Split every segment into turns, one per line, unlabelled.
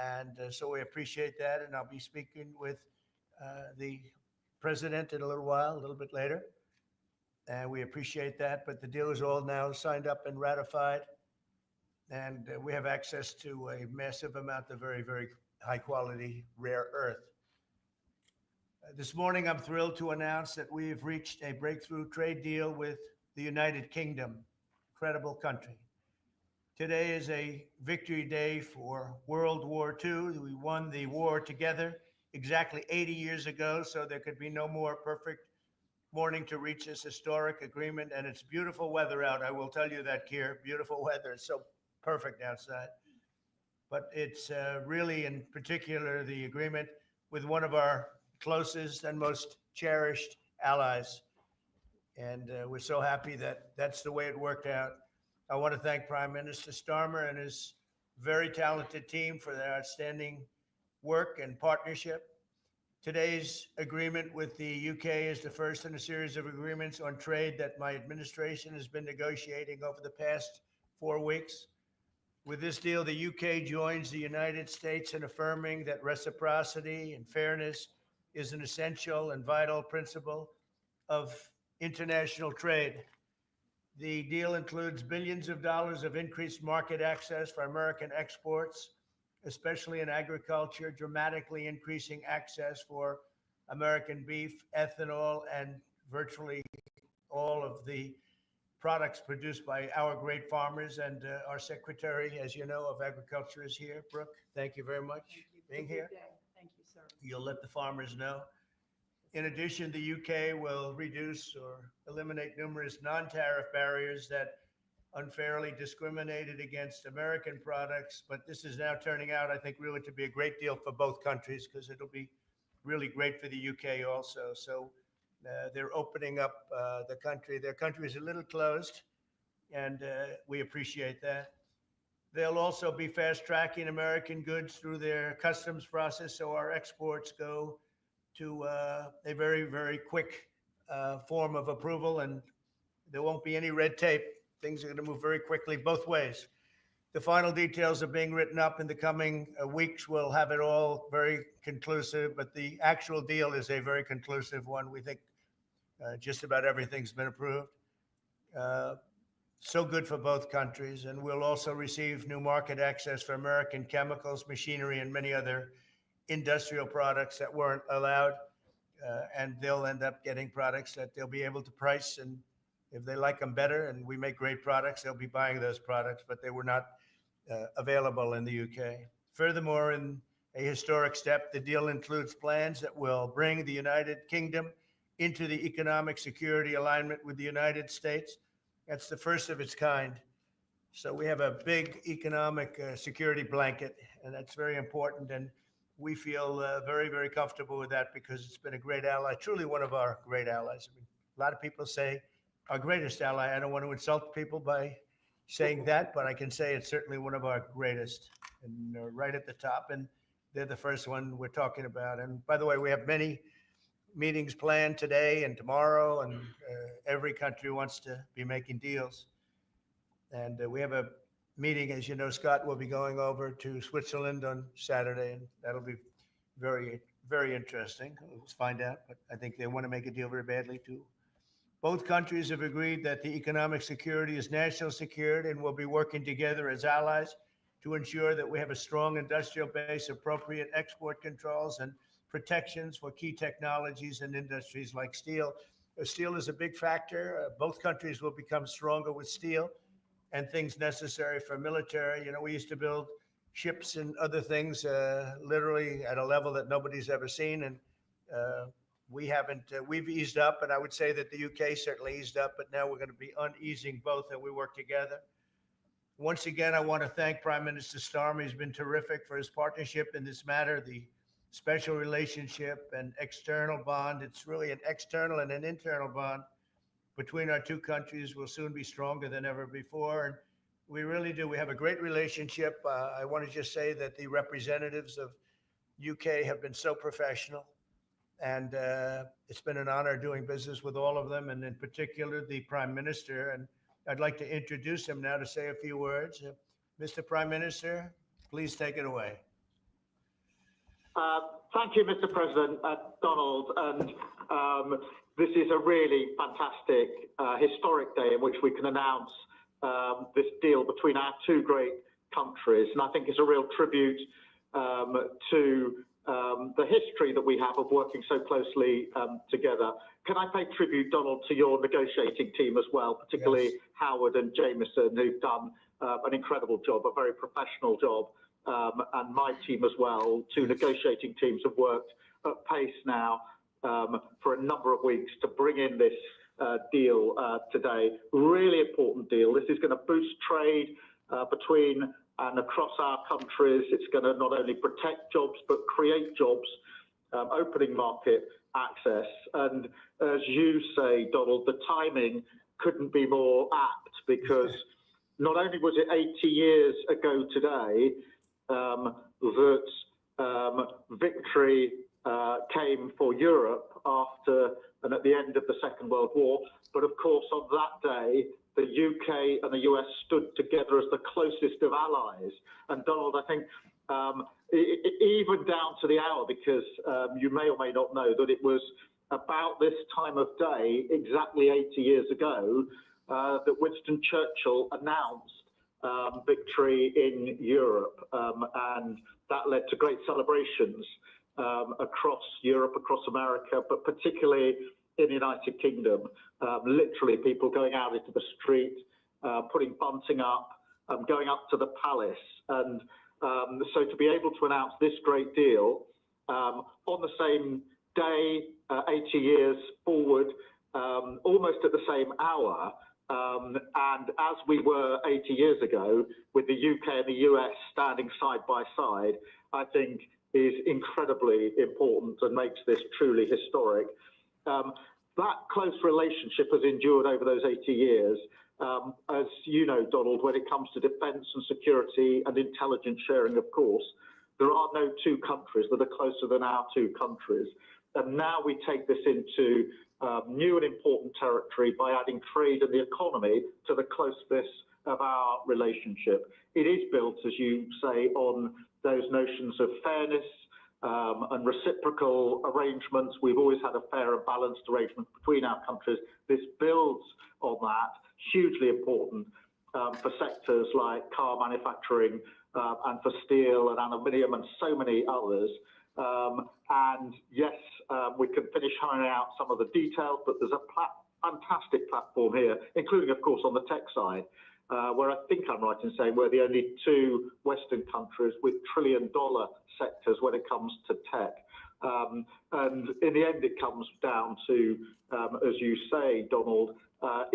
And so we appreciate that. And I'll be speaking with the president in a little while, a little bit later. And we appreciate that. But the deal is all now signed up and ratified. And we have access to a massive amount of very, very high quality rare earth. This morning, I'm thrilled to announce that we have reached a breakthrough trade deal with the United Kingdom. Incredible country. Today is a victory day for World War II. We won the war together exactly 80 years ago, so there could be no more perfect morning to reach this historic agreement. And it's beautiful weather out. I will tell you that, Keir. Beautiful weather. It's so perfect outside. But it's really, in particular, the agreement with one of our closest and most cherished allies. And we're so happy that that's the way it worked out. I want to thank Prime Minister Starmer and his very talented team for their outstanding work and partnership. Today's agreement with the UK is the first in a series of agreements on trade that my administration has been negotiating over the past 4 weeks. With this deal, the UK joins the United States in affirming that reciprocity and fairness is an essential and vital principle of international trade. The deal includes billions of dollars of increased market access for American exports, especially in agriculture, dramatically increasing access for American beef, ethanol, and virtually all of the products produced by our great farmers. And our Secretary, as you know, of Agriculture is here. Brooke, thank you very much for being here.
Thank you, sir.
You'll let the farmers know. In addition, the UK will reduce or eliminate numerous non-tariff barriers that unfairly discriminated against American products. But this is now turning out, I think, really to be a great deal for both countries, because it'll be really great for the UK also. So they're opening up the country. Their country is a little closed, and we appreciate that. They'll also be fast-tracking American goods through their customs process, so our exports go to a very, very quick form of approval, and there won't be any red tape. Things are going to move very quickly both ways. The final details are being written up in the coming weeks. We'll have it all very conclusive, but the actual deal is a very conclusive one. We think just about everything's been approved. So good for both countries. And we'll also receive new market access for American chemicals, machinery, and many other industrial products that weren't allowed, and they'll end up getting products that they'll be able to price, and if they like them better and we make great products, they'll be buying those products, but they were not available in the UK. Furthermore, in a historic step, the deal includes plans that will bring the United Kingdom into the economic security alignment with the United States. That's the first of its kind. So we have a big economic security blanket, and that's very important. And we feel very, very comfortable with that, because it's been a great ally, truly one of our great allies. I mean, a lot of people say our greatest ally. I don't want to insult people by saying that, but I can say it's certainly one of our greatest, and right at the top. And they're the first one we're talking about. And by the way, we have many meetings planned today and tomorrow, and every country wants to be making deals. And we have a meeting, as you know, Scott will be going over to Switzerland on Saturday, and that'll be very, very interesting. Let's find out, but I think they want to make a deal very badly too. Both countries have agreed that the economic security is national security, and will be working together as allies to ensure that we have a strong industrial base, appropriate export controls, and protections for key technologies and industries like steel. Steel is a big factor. Both countries will become stronger with steel and things necessary for military. You know, we used to build ships and other things literally at a level that nobody's ever seen. And we haven't, we've eased up, and I would say that the UK certainly eased up, but now we're going to be uneasing both, and we work together. Once again, I want to thank Prime Minister Starmer. He's been terrific for his partnership in this matter, the special relationship and external bond. It's really an external and an internal bond between our two countries will soon be stronger than ever before. And we really do. We have a great relationship. I want to just say that the representatives of UK have been so professional, and it's been an honor doing business with all of them, and in particular the Prime Minister. And I'd like to introduce him now to say a few words. Mr. Prime Minister, please take it away.
Thank you, Mr. President, Donald. And this is a really fantastic, historic day in which we can announce this deal between our two great countries. And I think it's a real tribute to the history that we have of working so closely together. Can I pay tribute, Donald, to your negotiating team as well, particularly yes. Howard and Jameson, who've done an incredible job, a very professional job, and my team as well. Two negotiating teams have worked at pace now for a number of weeks to bring in this deal today. Really important deal. This is going to boost trade between and across our countries. It's going to not only protect jobs, but create jobs, opening market access. And as you say, Donald, the timing couldn't be more apt, because not only was it 80 years ago today that victory came for Europe after and at the end of the Second World War, but of course on that day, the UK and the US stood together as the closest of allies. And Donald, I think even down to the hour, because you may or may not know that it was about this time of day, exactly 80 years ago, that Winston Churchill announced victory in Europe. And that led to great celebrations across Europe, across America, but particularly in the United Kingdom. Literally people going out into the street, putting bunting up, going up to the palace. And so to be able to announce this great deal on the same day, 80 years forward, almost at the same hour, and as we were 80 years ago, with the UK and the US standing side by side, I think is incredibly important and makes this truly historic. That close relationship has endured over those 80 years. As you know, Donald, when it comes to defence and security and intelligence sharing, of course, there are no two countries that are closer than our two countries. And now we take this into new and important territory by adding trade and the economy to the closeness of our relationship. It is built, as you say, on those notions of fairness and reciprocal arrangements. We've always had a fair and balanced arrangement between our countries. This builds on that, hugely important for sectors like car manufacturing and for steel and aluminium and so many others. And yes, we can finish ironing out some of the details, but there's a fantastic platform here, including, of course, on the tech side, where I think I'm right in saying we're the only two Western countries with trillion-dollar sectors when it comes to tech. And in the end, it comes down to, as you say, Donald,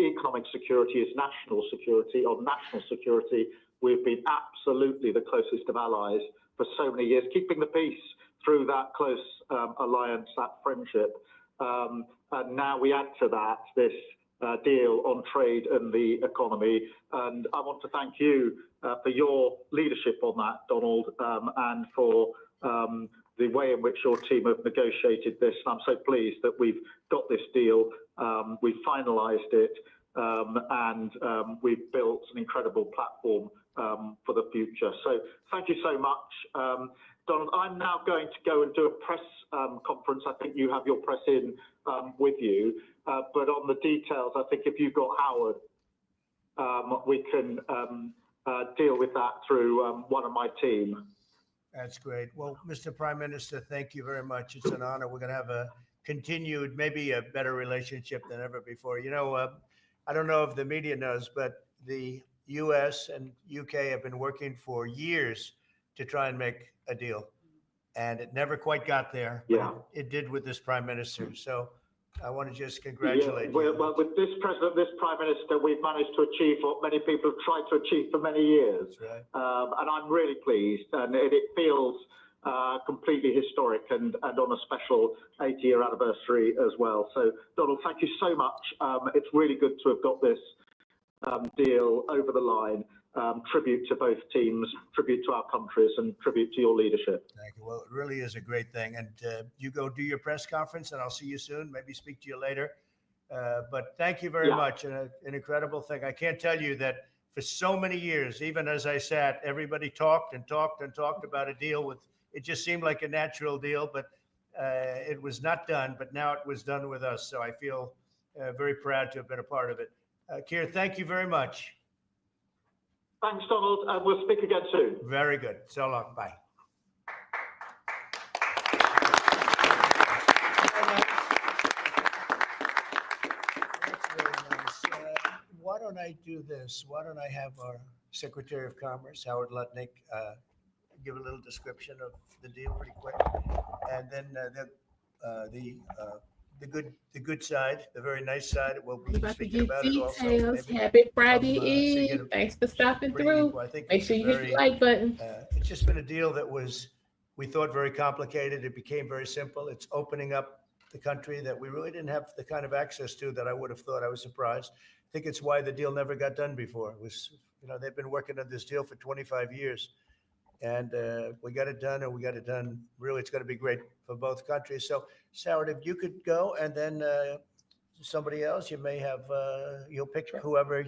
economic security is national security. On national security, we've been absolutely the closest of allies for so many years, keeping the peace through that close alliance, that friendship. And now we add to that this deal on trade and the economy. And I want to thank you for your leadership on that, Donald, and for the way in which your team have negotiated this. And I'm so pleased that we've got this deal, we've finalised it, and we've built an incredible platform for the future. So thank you so much, Donald. I'm now going to go and do a press conference. I think you have your press in with you. But on the details, I think if you've got Howard, we can deal with that through one of my team.
That's great. Well, Mr. Prime Minister, thank you very much. It's an honor. We're going to have a continued, maybe a better relationship than ever before. You know, I don't know if the media knows, but the US and UK have been working for years to try and make a deal. And it never quite got there.
Yeah.
It did with this Prime Minister. So I want to just congratulate you.
Well, with this president, this prime minister, we've managed to achieve what many people have tried to achieve for many years.
That's right.
And I'm really pleased, and it feels completely historic and on a special 80-year anniversary as well. So, Donald, thank you so much. It's really good to have got this deal over the line. Tribute to both teams, tribute to our countries, and tribute to your leadership.
Thank you. Well, it really is a great thing. And you go do your press conference, and I'll see you soon. Maybe speak to you later. But thank you very much. And an incredible thing. I can't tell you that for so many years, even as I sat, everybody talked and talked and talked about a deal with it just seemed like a natural deal, but it was not done. But now it was done with us, so I feel very proud to have been a part of it. Keir, thank you very much.
Thanks, Donald, and we'll speak again soon.
Very good. So long. Bye. That's very nice. Why don't I do this? Why don't I have our Secretary of Commerce, Howard Lutnick, give a little description of the deal pretty quick, and then the good side, the very nice side, we'll be speaking about it also.
Details.
Maybe
Happy Friday
so you
Eve.
get a
Thanks for stopping
pretty
through.
equal. I think
Make
it's
sure you hit
very,
the like button.
it's just been a deal that was, we thought, very complicated. It became very simple. It's opening up the country that we really didn't have the kind of access to that I would have thought. I was surprised. I think it's why the deal never got done before. It was, they've been working on this deal for 25 years. And we got it done, and we got it done. Really, it's going to be great for both countries. So, Howard, if you could go, and then somebody else, you may have, you'll pick whoever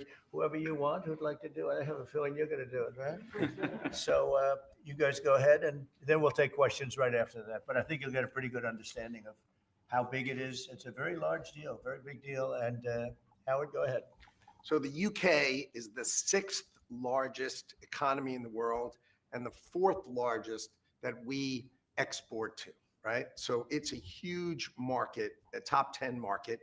you want who'd like to do it. I have a feeling you're going to do it, right? So you guys go ahead, and then we'll take questions right after that. But I think you'll get a pretty good understanding of how big it is. It's a very large deal, very big deal. And Howard, go ahead.
So the UK is the 6th largest economy in the world and the 4th largest that we export to, right? So it's a huge market, a top 10 market.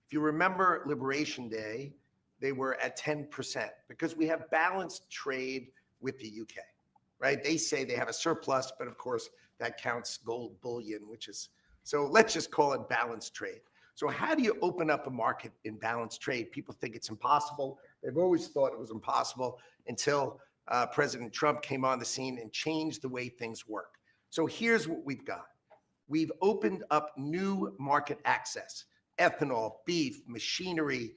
If you remember Liberation Day, they were at 10% because we have balanced trade with the UK, right? They say they have a surplus, but of course that counts gold bullion, which is, so let's just call it balanced trade. So how do you open up a market in balanced trade? People think it's impossible. They've always thought it was impossible until President Trump came on the scene and changed the way things work. So here's what we've got. We've opened up new market access, ethanol, beef, machinery,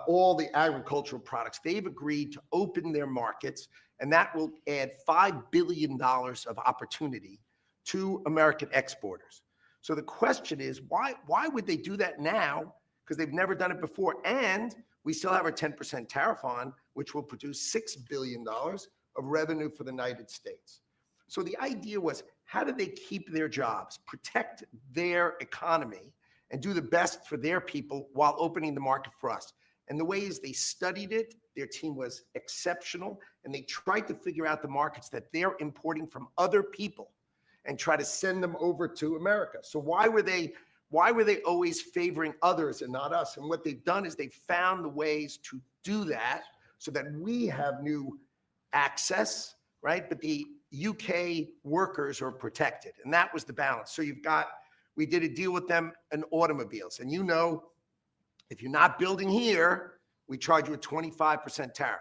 all the agricultural products. They've agreed to open their markets, and that will add $5 billion of opportunity to American exporters. So the question is, why would they do that now? Because they've never done it before. And we still have our 10% tariff on, which will produce $6 billion of revenue for the United States. So the idea was, how do they keep their jobs, protect their economy, and do the best for their people while opening the market for us? And the ways they studied it, their team was exceptional, and they tried to figure out the markets that they're importing from other people and try to send them over to America. So why were they always favoring others and not us? And what they've done is they've found the ways to do that so that we have new access, right? But the UK workers are protected. And that was the balance. So we did a deal with them in automobiles. And if you're not building here, we charge you a 25% tariff.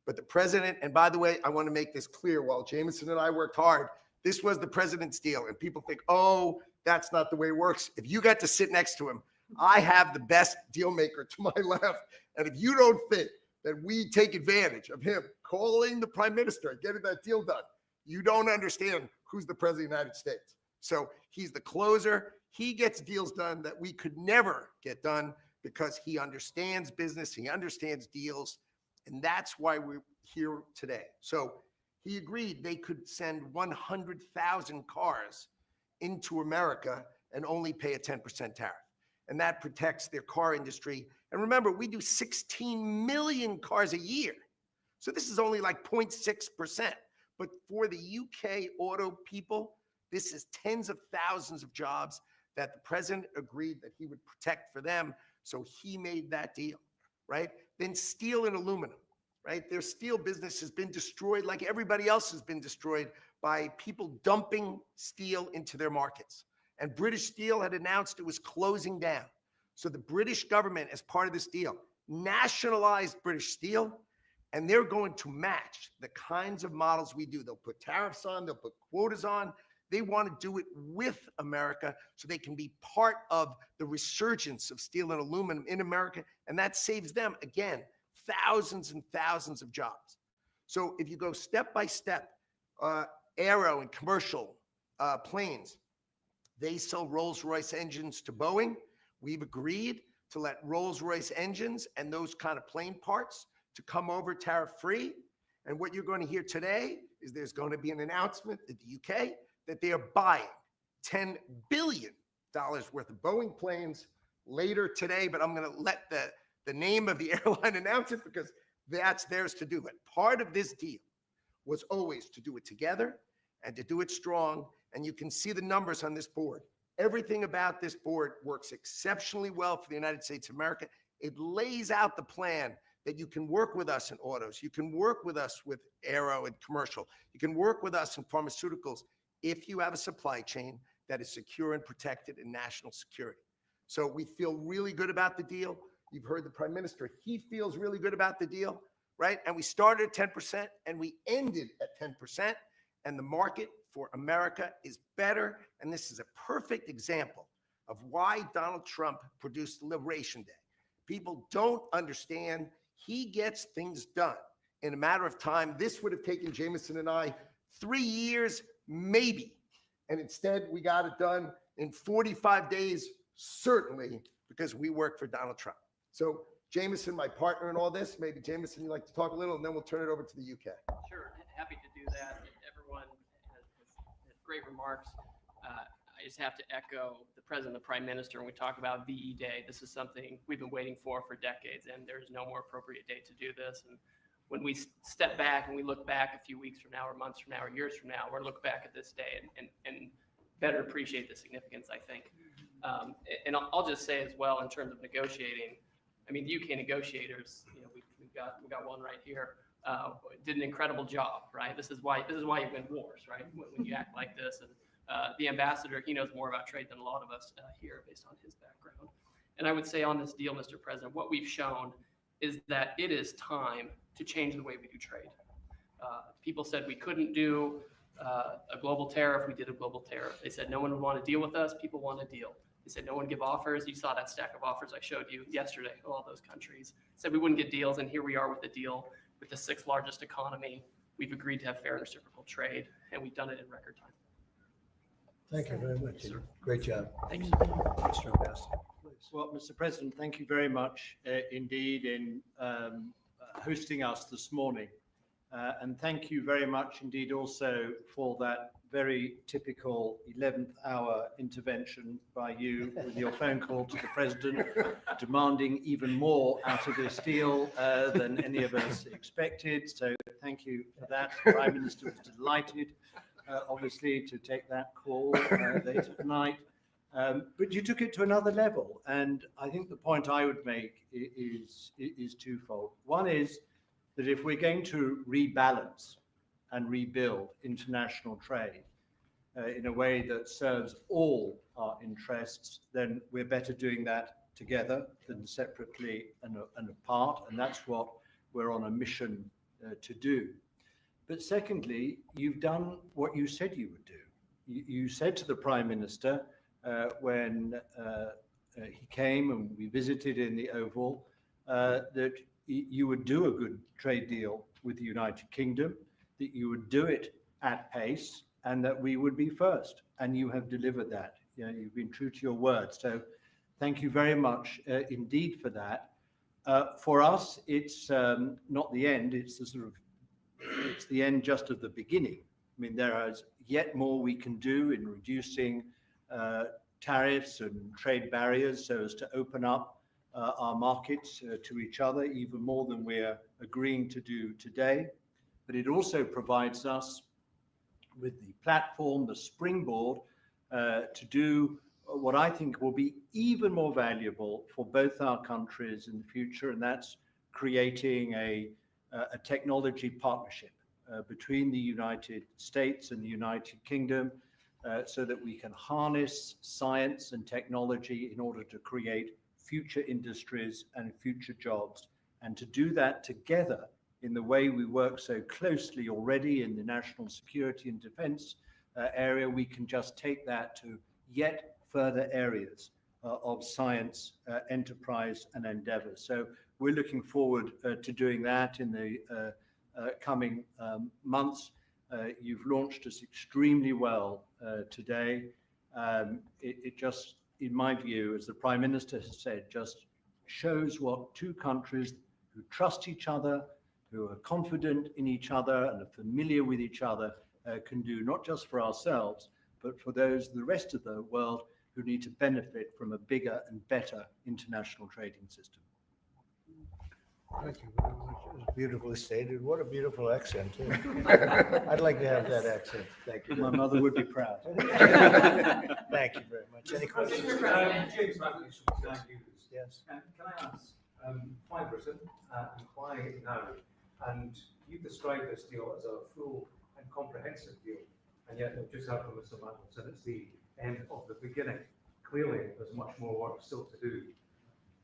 But the president, and by the way, I want to make this clear, while Jameson and I worked hard, this was the president's deal. And people think, oh, that's not the way it works. If you got to sit next to him, I have the best deal maker to my left. And if you don't think that we take advantage of him calling the prime minister and getting that deal done, you don't understand who's the president of the United States. So he's the closer. He gets deals done that we could never get done because he understands business. He understands deals. And that's why we're here today. So he agreed they could send 100,000 cars into America and only pay a 10% tariff. And that protects their car industry. And remember, we do 16 million cars a year. So this is only like 0.6%. But for the UK auto people, this is tens of thousands of jobs that the president agreed that he would protect for them. So he made that deal, right? Then steel and aluminum, right? Their steel business has been destroyed like everybody else has been destroyed by people dumping steel into their markets. And British Steel had announced it was closing down. So the British government, as part of this deal, nationalized British Steel, and they're going to match the kinds of models we do. They'll put tariffs on, they'll put quotas on. They want to do it with America so they can be part of the resurgence of steel and aluminum in America. And that saves them, again, thousands and thousands of jobs. So if you go step by step, aero and commercial planes, they sell Rolls-Royce engines to Boeing. We've agreed to let Rolls-Royce engines and those kind of plane parts to come over tariff-free. And what you're going to hear today is there's going to be an announcement that the UK that they are buying $10 billion worth of Boeing planes later today, but I'm going to let the name of the airline announce it because that's theirs to do it. Part of this deal was always to do it together and to do it strong. And you can see the numbers on this board. Everything about this board works exceptionally well for the United States of America. It lays out the plan that you can work with us in autos. You can work with us with aero and commercial. You can work with us in pharmaceuticals if you have a supply chain that is secure and protected in national security. So we feel really good about the deal. You've heard the Prime Minister. He feels really good about the deal, right? And we started at 10% and we ended at 10%. And the market for America is better. And this is a perfect example of why Donald Trump produced Liberation Day. People don't understand. He gets things done in a matter of time. This would have taken Jameson and I 3 years, maybe. And instead, we got it done in 45 days, certainly, because we work for Donald Trump. So Jameson, my partner in all this, maybe Jameson, you'd like to talk a little, and then we'll turn it over to the UK.
Sure, happy to do that. Everyone has great remarks. I just have to echo the President and the Prime Minister when we talk about VE Day. This is something we've been waiting for decades, and there's no more appropriate day to do this. And when we step back and we look back a few weeks from now or months from now or years from now, we're going to look back at this day and better appreciate the significance, I think. And I'll just say as well, in terms of negotiating, I mean, the UK negotiators, you know, we've got one right here, did an incredible job, right? This is why you win wars, right? When you act like this. And the ambassador, he knows more about trade than a lot of us here based on his background. And I would say on this deal, Mr. President, what we've shown is that it is time to change the way we do trade. People said we couldn't do a global tariff. We did a global tariff. They said no one would want to deal with us. People want a deal. They said no one give offers. You saw that stack of offers I showed you yesterday, all those countries. Said we wouldn't get deals, and here we are with a deal with the 6th largest economy. We've agreed to have fair and reciprocal trade, and we've done it in record time.
Thank you very much. Great job.
Thank you.
Mr. Ambassador, please.
Well, Mr. President, thank you very much indeed in hosting us this morning. And thank you very much indeed also for that very typical 11th hour intervention by you with your phone call to the President, demanding even more out of this deal than any of us expected. So thank you for that. The Prime Minister was delighted, obviously, to take that call later tonight. But you took it to another level. And I think the point I would make is twofold. One is that if we're going to rebalance and rebuild international trade in a way that serves all our interests, then we're better doing that together than separately and apart. And that's what we're on a mission to do. But secondly, you've done what you said you would do. You said to the Prime Minister when he came and we visited in the Oval that you would do a good trade deal with the United Kingdom, that you would do it at pace, and that we would be first. And you have delivered that. You know, you've been true to your word. So thank you very much indeed for that. For us, it's not the end. It's the end just of the beginning. I mean, there is yet more we can do in reducing tariffs and trade barriers so as to open up our markets to each other even more than we're agreeing to do today. But it also provides us with the platform, the springboard, to do what I think will be even more valuable for both our countries in the future, and that's creating a technology partnership between the United States and the United Kingdom so that we can harness science and technology in order to create future industries and future jobs. And to do that together in the way we work so closely already in the national security and defense area, we can just take that to yet further areas of science, enterprise and endeavor. So we're looking forward to doing that in the coming months. You've launched us extremely well today. It just, in my view, as the Prime Minister has said, just shows what two countries who trust each other, who are confident in each other and are familiar with each other can do, not just for ourselves, but for those, the rest of the world, who need to benefit from a bigger and better international trading system.
Thank you very much. It was beautifully stated. What a beautiful accent, too. I'd like to have that accent. Thank you.
My mother would be proud.
Thank you very much. Any questions?
James Matthews from Sky News.
Yes.
Can I ask why Britain and why now? And you describe this deal as a full and comprehensive deal, and yet we've just heard from Mr. Magnus, and it's the end of the beginning. Clearly, there's much more work still to do.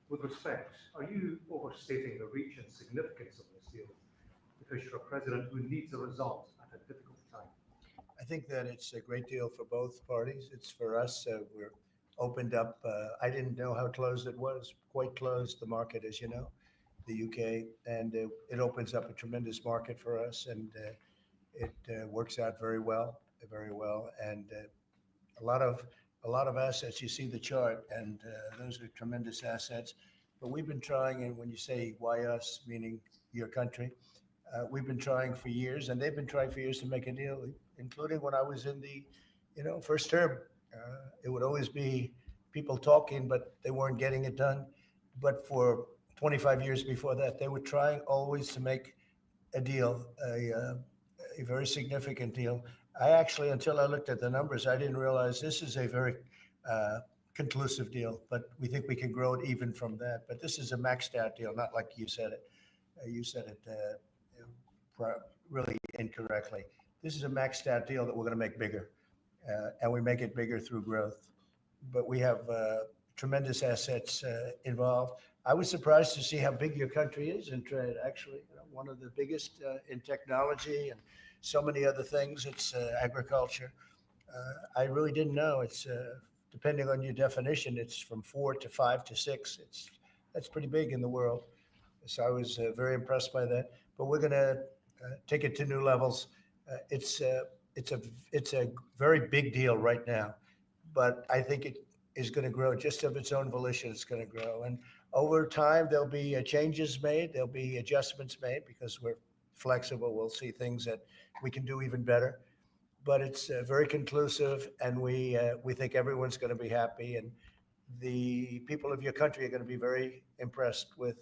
With respect, are you overstating the reach and significance of this deal because you're a president who needs a result at a difficult time?
I think that it's a great deal for both parties. It's for us. We're opened up. I didn't know how closed it was. Quite closed, the market, as you know, the UK, and it opens up a tremendous market for us, and it works out very well, and a lot of assets. You see the chart, and those are tremendous assets. But we've been trying, and when you say why us, meaning your country, we've been trying for years, and they've been trying for years to make a deal, including when I was in the, first term. It would always be people talking, but they weren't getting it done. But for 25 years before that, they were trying always to make a deal, a very significant deal. I actually, until I looked at the numbers, I didn't realize this is a very conclusive deal, but we think we can grow it even from that. But this is a maxed out deal, not like you said it. You said it really incorrectly. This is a maxed out deal that we're going to make bigger, and we make it bigger through growth. But we have tremendous assets involved. I was surprised to see how big your country is in trade, actually. One of the biggest in technology and so many other things. It's agriculture. I really didn't know. It's depending on your definition, it's from 4 to 5 to 6. That's pretty big in the world. So I was very impressed by that. But we're going to take it to new levels. It's a very big deal right now, but I think it is going to grow just of its own volition. It's going to grow, and over time there'll be changes made. There'll be adjustments made because we're flexible. We'll see things that we can do even better. But it's very conclusive, and we think everyone's going to be happy, and the people of your country are going to be very impressed with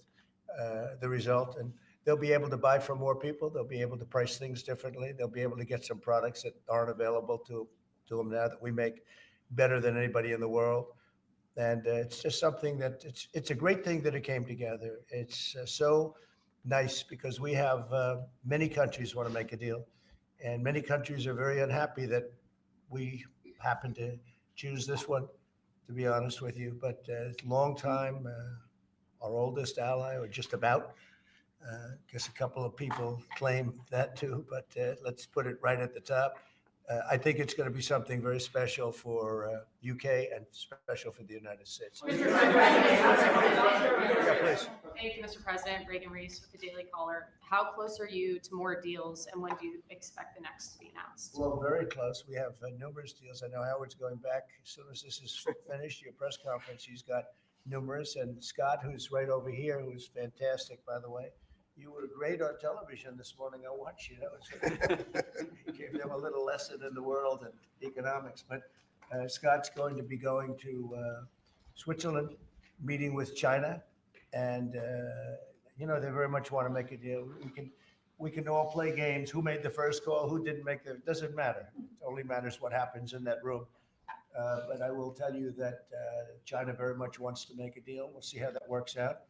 the result, and they'll be able to buy from more people. They'll be able to price things differently. They'll be able to get some products that aren't available to them now that we make better than anybody in the world. And it's just something that it's a great thing that it came together. It's so nice because we have many countries want to make a deal, and many countries are very unhappy that we happen to choose this one, to be honest with you. But long time, our oldest ally, or just about. Guess a couple of people claim that too, but let's put it right at the top. I think it's going to be something very special for UK and special for the United States.
Mr. President.
Yeah, please.
Thank you, Mr. President. Reagan Reese with the Daily Caller. How close are you to more deals, and when do you expect the next to be announced?
Well, very close. We have numerous deals. I know Howard's going back as soon as this is finished. Your press conference, he's got numerous. And Scott, who's right over here, who's fantastic, by the way. You were great on television this morning. I watched you. You gave them a little lesson in the world and economics. But Scott's going to be going to Switzerland, meeting with China, and they very much want to make a deal. We can all play games. Who made the first call? Who didn't make it? Doesn't matter. It only matters what happens in that room. But I will tell you that China very much wants to make a deal. We'll see how that works out.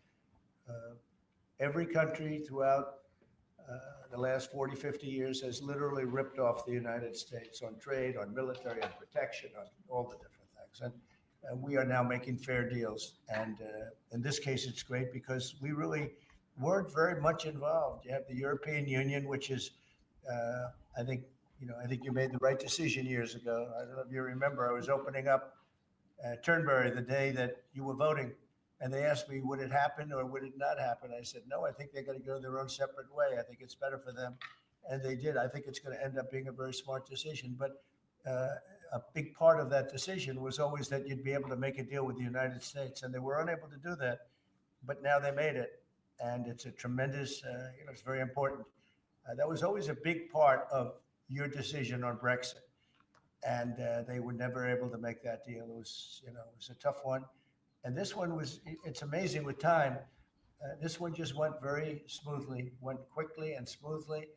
Every country throughout the last 40, 50 years has literally ripped off the United States on trade, on military, on protection, on all the different things. And we are now making fair deals. And in this case, it's great because we really weren't very much involved. You have the European Union, which is, I think you made the right decision years ago. I don't know if you remember, I was opening up Turnberry the day that you were voting. And they asked me, would it happen or would it not happen? I said, no, I think they're going to go their own separate way. I think it's better for them. And they did. I think it's going to end up being a very smart decision. But a big part of that decision was always that you'd be able to make a deal with the United States. And they were unable to do that. But now they made it. And it's a tremendous, it's very important. That was always a big part of your decision on Brexit. and they were never able to make that deal. It was, it was a tough one. And this one was, it's amazing with time. This one just went very smoothly, went quickly and smoothly.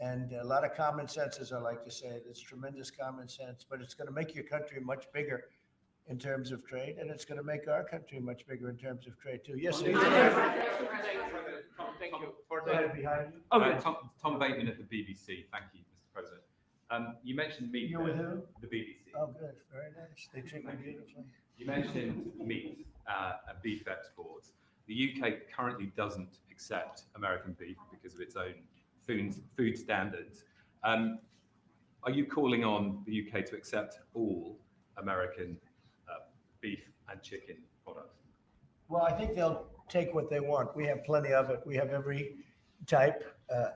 And a lot of common sense, as I like to say. There's tremendous common sense, but it's going to make your country much bigger in terms of trade, and it's going to make our country much bigger in terms of trade too. Yes, sir.
Thank you.
For
Go ahead, behind you.
Oh, yeah.
Tom Bateman at the BBC. Thank you, Mr. President. You mentioned meat.
You're with who?
The BBC.
Oh, good. Very nice. They treat me beautifully.
You mentioned meat and beef exports. The UK currently doesn't accept American beef because of its own food standards. Are you calling on the UK to accept all American beef and chicken products?
Well, I think they'll take what they want. We have plenty of it. We have every type.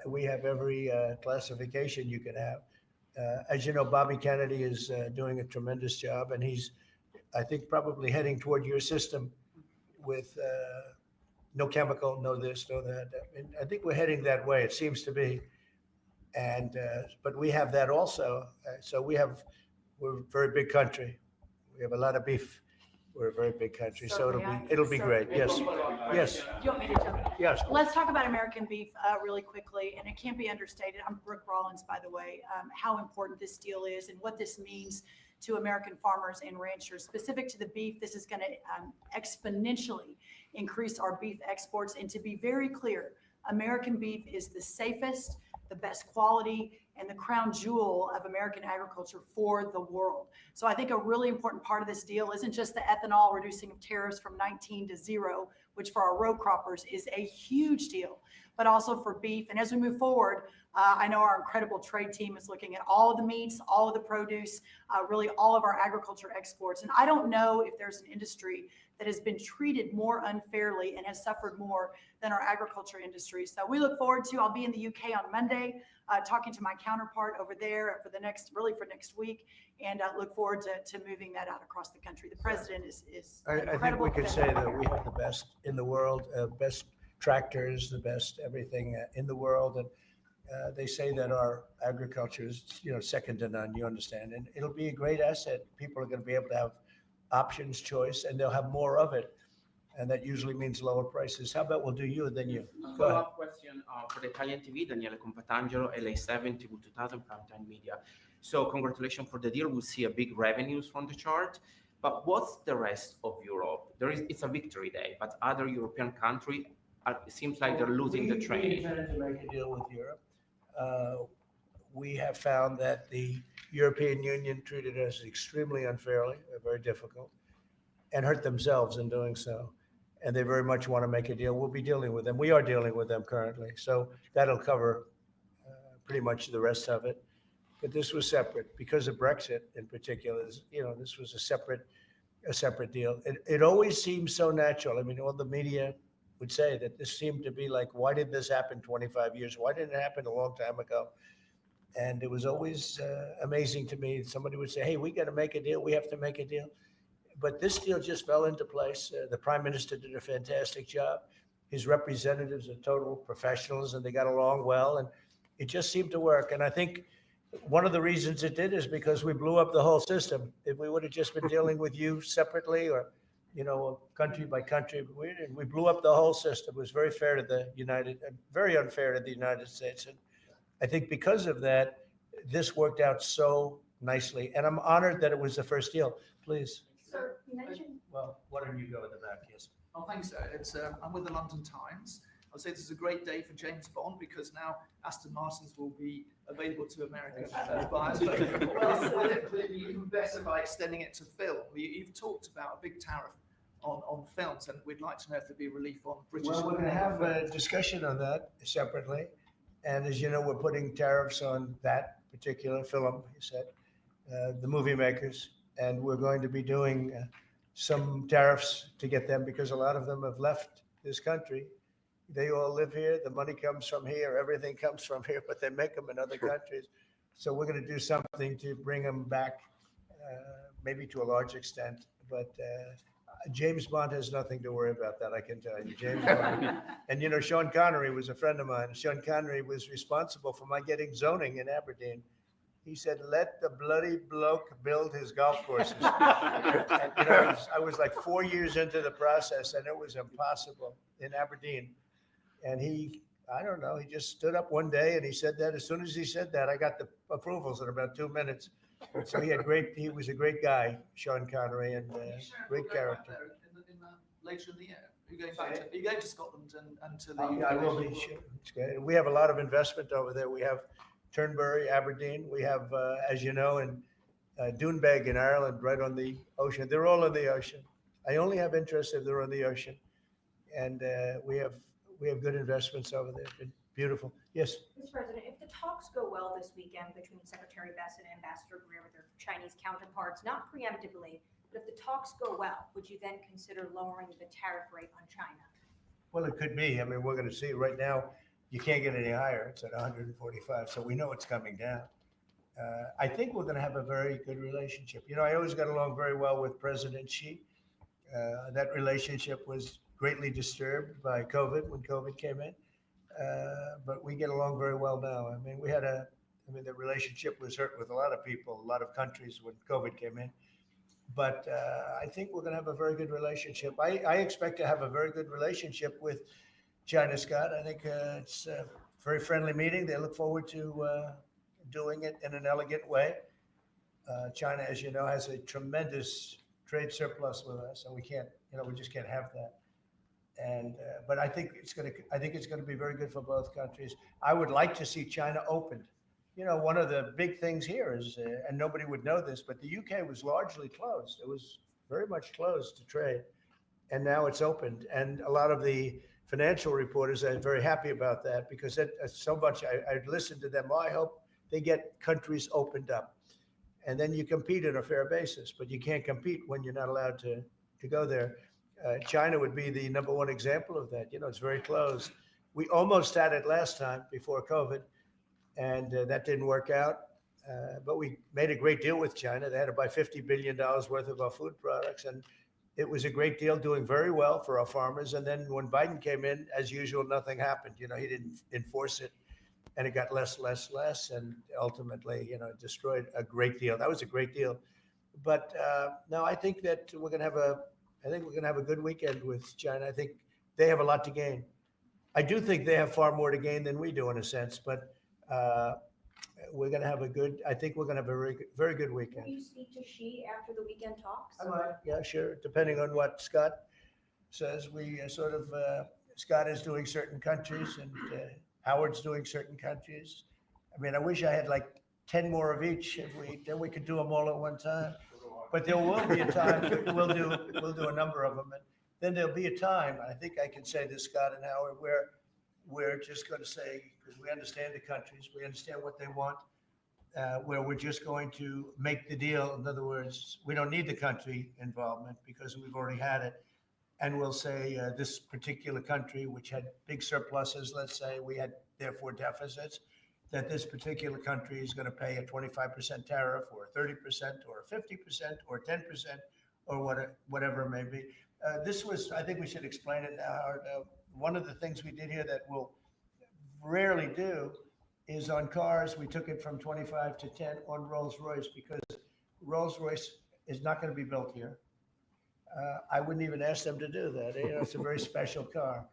We have every classification you can have. As you know, Bobby Kennedy is doing a tremendous job, and he's, I think, probably heading toward your system with no chemical, no this, no that. I think we're heading that way. It seems to be, and but we have that also. So we're a very big country. We have a lot of beef. We're a very big country, so it'll be great. Yes, yes,
You want me to jump in?
yes.
Let's talk about American beef really quickly, and it can't be understated. I'm Brooke Rollins, by the way, how important this deal is and what this means to American farmers and ranchers. Specific to the beef, this is going to exponentially increase our beef exports. And to be very clear, American beef is the safest, the best quality, and the crown jewel of American agriculture for the world. So I think a really important part of this deal isn't just the ethanol reducing of tariffs from 19 to 0, which for our row croppers is a huge deal, but also for beef. And as we move forward, I know our incredible trade team is looking at all of the meats, all of the produce, really all of our agriculture exports. And I don't know if there's an industry that has been treated more unfairly and has suffered more than our agriculture industry. So we look forward to, I'll be in the UK on Monday, talking to my counterpart over there for next week, and look forward to moving that out across the country. The president is
I think
incredible.
we could say that we have the best in the world, best tractors, the best everything in the world. And they say that our agriculture is, second to none, you understand. And it'll be a great asset. People are going to be able to have options, choice, and they'll have more of it. And that usually means lower prices. How about we'll do you and then you? Go ahead.
Follow-up question for the Italian TV, Daniele Compatangelo, LA7, TV 2000, Primetime Media. So congratulations for the deal. We'll see a big revenues from the chart. But what's the rest of Europe? It's a victory day, but other European countries, it seems like they're losing the
We
train.
intended to make a deal with Europe. We have found that the European Union treated us extremely unfairly, very difficult, and hurt themselves in doing so. And they very much want to make a deal. We'll be dealing with them. We are dealing with them currently. So that'll cover pretty much the rest of it. But this was separate because of Brexit in particular. This was a separate deal. It always seems so natural. I mean, all the media would say that this seemed to be like, why did this happen 25 years? Why didn't it happen a long time ago? And it was always amazing to me. Somebody would say, hey, we got to make a deal. We have to make a deal. But this deal just fell into place. The prime minister did a fantastic job. His representatives are total professionals and they got along well. And it just seemed to work. And I think one of the reasons it did is because we blew up the whole system. If we would have just been dealing with you separately or, country by country, we blew up the whole system. It was very fair to very unfair to the United States. And I think because of that, this worked out so nicely. And I'm honored that it was the first deal. Please.
Sir, you mentioned
Well, why don't you go at the back? Yes.
Oh, thanks. I'm with the London Times. I would say this is a great day for James Bond because now Aston Martins will be available to American buyers. But will it be even better by extending it to film? You've talked about a big tariff on films, and we'd like to know if there'd be relief on British.
Well, we're going to have a discussion on that separately. And as you know, we're putting tariffs on that particular film, you said, the movie makers. And we're going to be doing some tariffs to get them because a lot of them have left this country. They all live here. The money comes from here. Everything comes from here, but they make them in other countries. So we're going to do something to bring them back, maybe to a large extent. But James Bond has nothing to worry about that, I can tell you. James Bond. And, Sean Connery was a friend of mine. Sean Connery was responsible for my getting zoning in Aberdeen. He said, let the bloody bloke build his golf courses. And, you know, I was like 4 years into the process and it was impossible in Aberdeen. And I don't know, he just stood up one day and he said that. As soon as he said that, I got the approvals in about 2 minutes. So he was a great guy, Sean Connery, and great character.
Later in the year, are you going to Scotland and to the?
I will be. Sure. It's good. We have a lot of investment over there. We have Turnberry, Aberdeen. We have, as you know, in Doonbeg in Ireland, right on the ocean. They're all on the ocean. I only have interest if they're on the ocean, and we have good investments over there. Been beautiful. Yes.
Mr. President, if the talks go well this weekend between Secretary Bessent and Ambassador Greer with their Chinese counterparts, not preemptively, but if the talks go well, would you then consider lowering the tariff rate on China?
Well, it could be. I mean, we're going to see. Right now, you can't get any higher. It's at 145, so we know it's coming down. I think we're going to have a very good relationship. You know, I always got along very well with President Xi. That relationship was greatly disturbed by COVID when COVID came in, but we get along very well now. I mean, the relationship was hurt with a lot of people, a lot of countries when COVID came in. But I think we're going to have a very good relationship. I expect to have a very good relationship with China, Scott. I think it's a very friendly meeting. They look forward to doing it in an elegant way. China, as you know, has a tremendous trade surplus with us, and we just can't have that. And but I think it's going to be very good for both countries. I would like to see China opened. You know, one of the big things here is, and nobody would know this, but the UK was largely closed. It was very much closed to trade, and now it's opened. And a lot of the financial reporters are very happy about that because so much. I'd listened to them. Well, I hope they get countries opened up, and then you compete on a fair basis. But you can't compete when you're not allowed to go there. China would be the number one example of that. You know, it's very closed. We almost had it last time before COVID. And that didn't work out. But we made a great deal with China. They had to buy $50 billion worth of our food products. And it was a great deal, doing very well for our farmers. And then when Biden came in, as usual, nothing happened. You know, he didn't enforce it. And it got less. And ultimately, you know, it destroyed a great deal. That was a great deal. But no, I think that we're going to have a good weekend with China. I think they have a lot to gain. I do think they have far more to gain than we do in a sense. But we're going to have a very good weekend.
Will you speak to Xi after the weekend talks?
I might, yeah, sure. Depending on what Scott says, we Scott is doing certain countries and Howard's doing certain countries. I mean, I wish I had like 10 more of each. Then we could do them all at one time. But there will be a time we'll do a number of them, and then there'll be a time. I think I can say this, Scott and Howard, where we're just going to say, because we understand the countries, we understand what they want, where we're just going to make the deal. In other words, we don't need the country involvement because we've already had it. And we'll say this particular country, which had big surpluses, let's say we had therefore deficits, that this particular country is going to pay a 25% tariff or 30% or 50% or 10% or whatever it may be. I think we should explain it now, Howard. One of the things we did here that we'll rarely do is on cars, we took it from 25 to 10 on Rolls-Royce because Rolls-Royce is not going to be built here. I wouldn't even ask them to do that. You know, it's a very special car,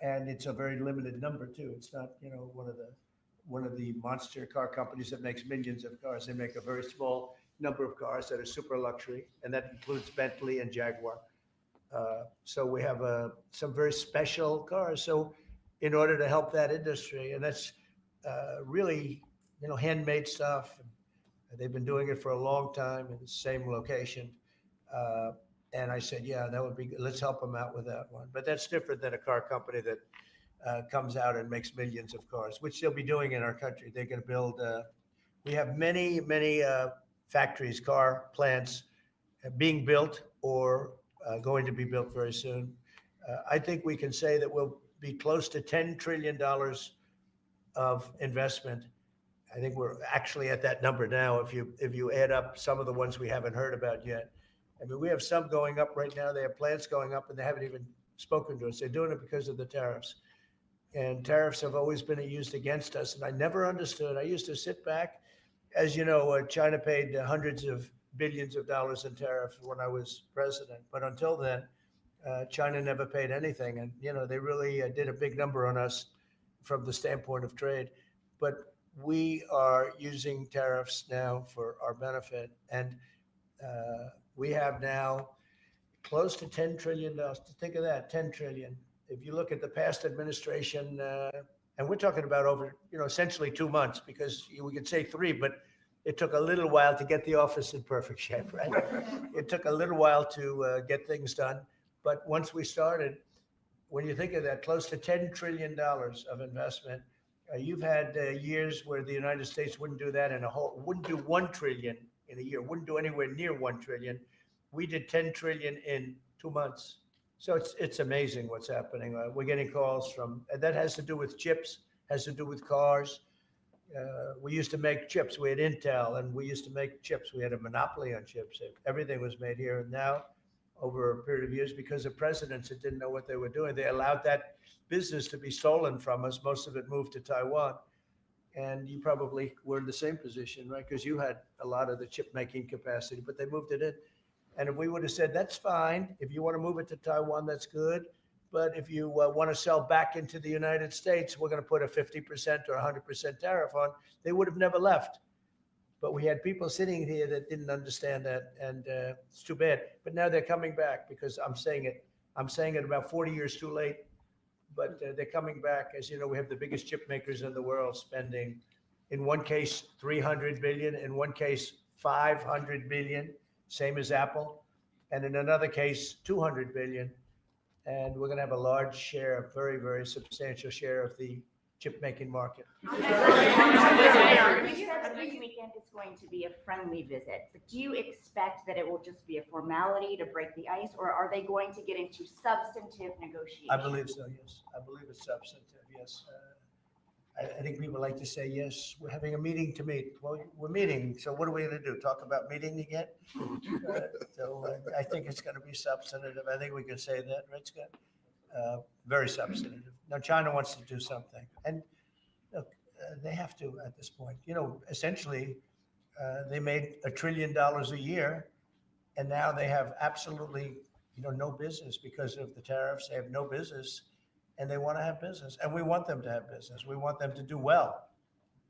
and it's a very limited number too. It's not, you know, one of the monster car companies that makes millions of cars. They make a very small number of cars that are super luxury, and that includes Bentley and Jaguar. So we have some very special cars. So in order to help that industry, and that's really, you know, handmade stuff. They've been doing it for a long time in the same location. And I said, yeah, that would be good. Let's help them out with that one. But that's different than a car company that comes out and makes millions of cars, which they'll be doing in our country. They're going to build, we have many factories, car plants being built or going to be built very soon. I think we can say that we'll be close to $10 trillion of investment. I think we're actually at that number now. If you add up some of the ones we haven't heard about yet. I mean, we have some going up right now. They have plants going up and they haven't even spoken to us. They're doing it because of the tariffs. And tariffs have always been used against us. And I never understood. I used to sit back as you know, China paid hundreds of billions of dollars in tariffs when I was president. But until then, China never paid anything. And, they really did a big number on us from the standpoint of trade. But we are using tariffs now for our benefit. And we have now close to $10 trillion. Think of that, 10 trillion. If you look at the past administration, and we're talking about over, essentially 2 months, because we could say 3, but it took a little while to get the office in perfect shape, right? It took a little while to get things done. But once we started, when you think of that, close to $10 trillion of investment, you've had years where the United States wouldn't do that wouldn't do 1 trillion in a year, wouldn't do anywhere near 1 trillion. We did 10 trillion in 2 months. So it's amazing what's happening. We're getting calls and that has to do with chips, has to do with cars. We used to make chips. We had Intel, and we used to make chips. We had a monopoly on chips. Everything was made here. And now, over a period of years, because of presidents that didn't know what they were doing, they allowed that business to be stolen from us. Most of it moved to Taiwan. And you probably were in the same position, right? Because you had a lot of the chip making capacity, but they moved it in. And if we would have said, that's fine, if you want to move it to Taiwan, that's good. But if you want to sell back into the United States, we're going to put a 50% or 100% tariff on, they would have never left. But we had people sitting here that didn't understand that, and it's too bad. But now they're coming back, because I'm saying it about 40 years too late, but they're coming back. As you know, we have the biggest chip makers in the world spending, in one case, 300 billion, in one case, 500 billion, same as Apple, and in another case, 200 billion. And we're going to have a large share, a very, very substantial share of the chip making market.
You said that this weekend is going to be a friendly visit, but do you expect that it will just be a formality to break the ice, or are they going to get into substantive negotiations?
I believe so, yes. I believe it's substantive, yes. I think people like to say, yes, we're having a meeting to meet. Well, we're meeting, so what are we going to do? Talk about meeting again? I think it's going to be substantive. I think we can say that, right, Scott? Very substantive. Now, China wants to do something. And look, they have to at this point. Essentially, they made $1 trillion a year, and now they have absolutely, no business because of the tariffs. They have no business. And they want to have business, and we want them to have business. We want them to do well.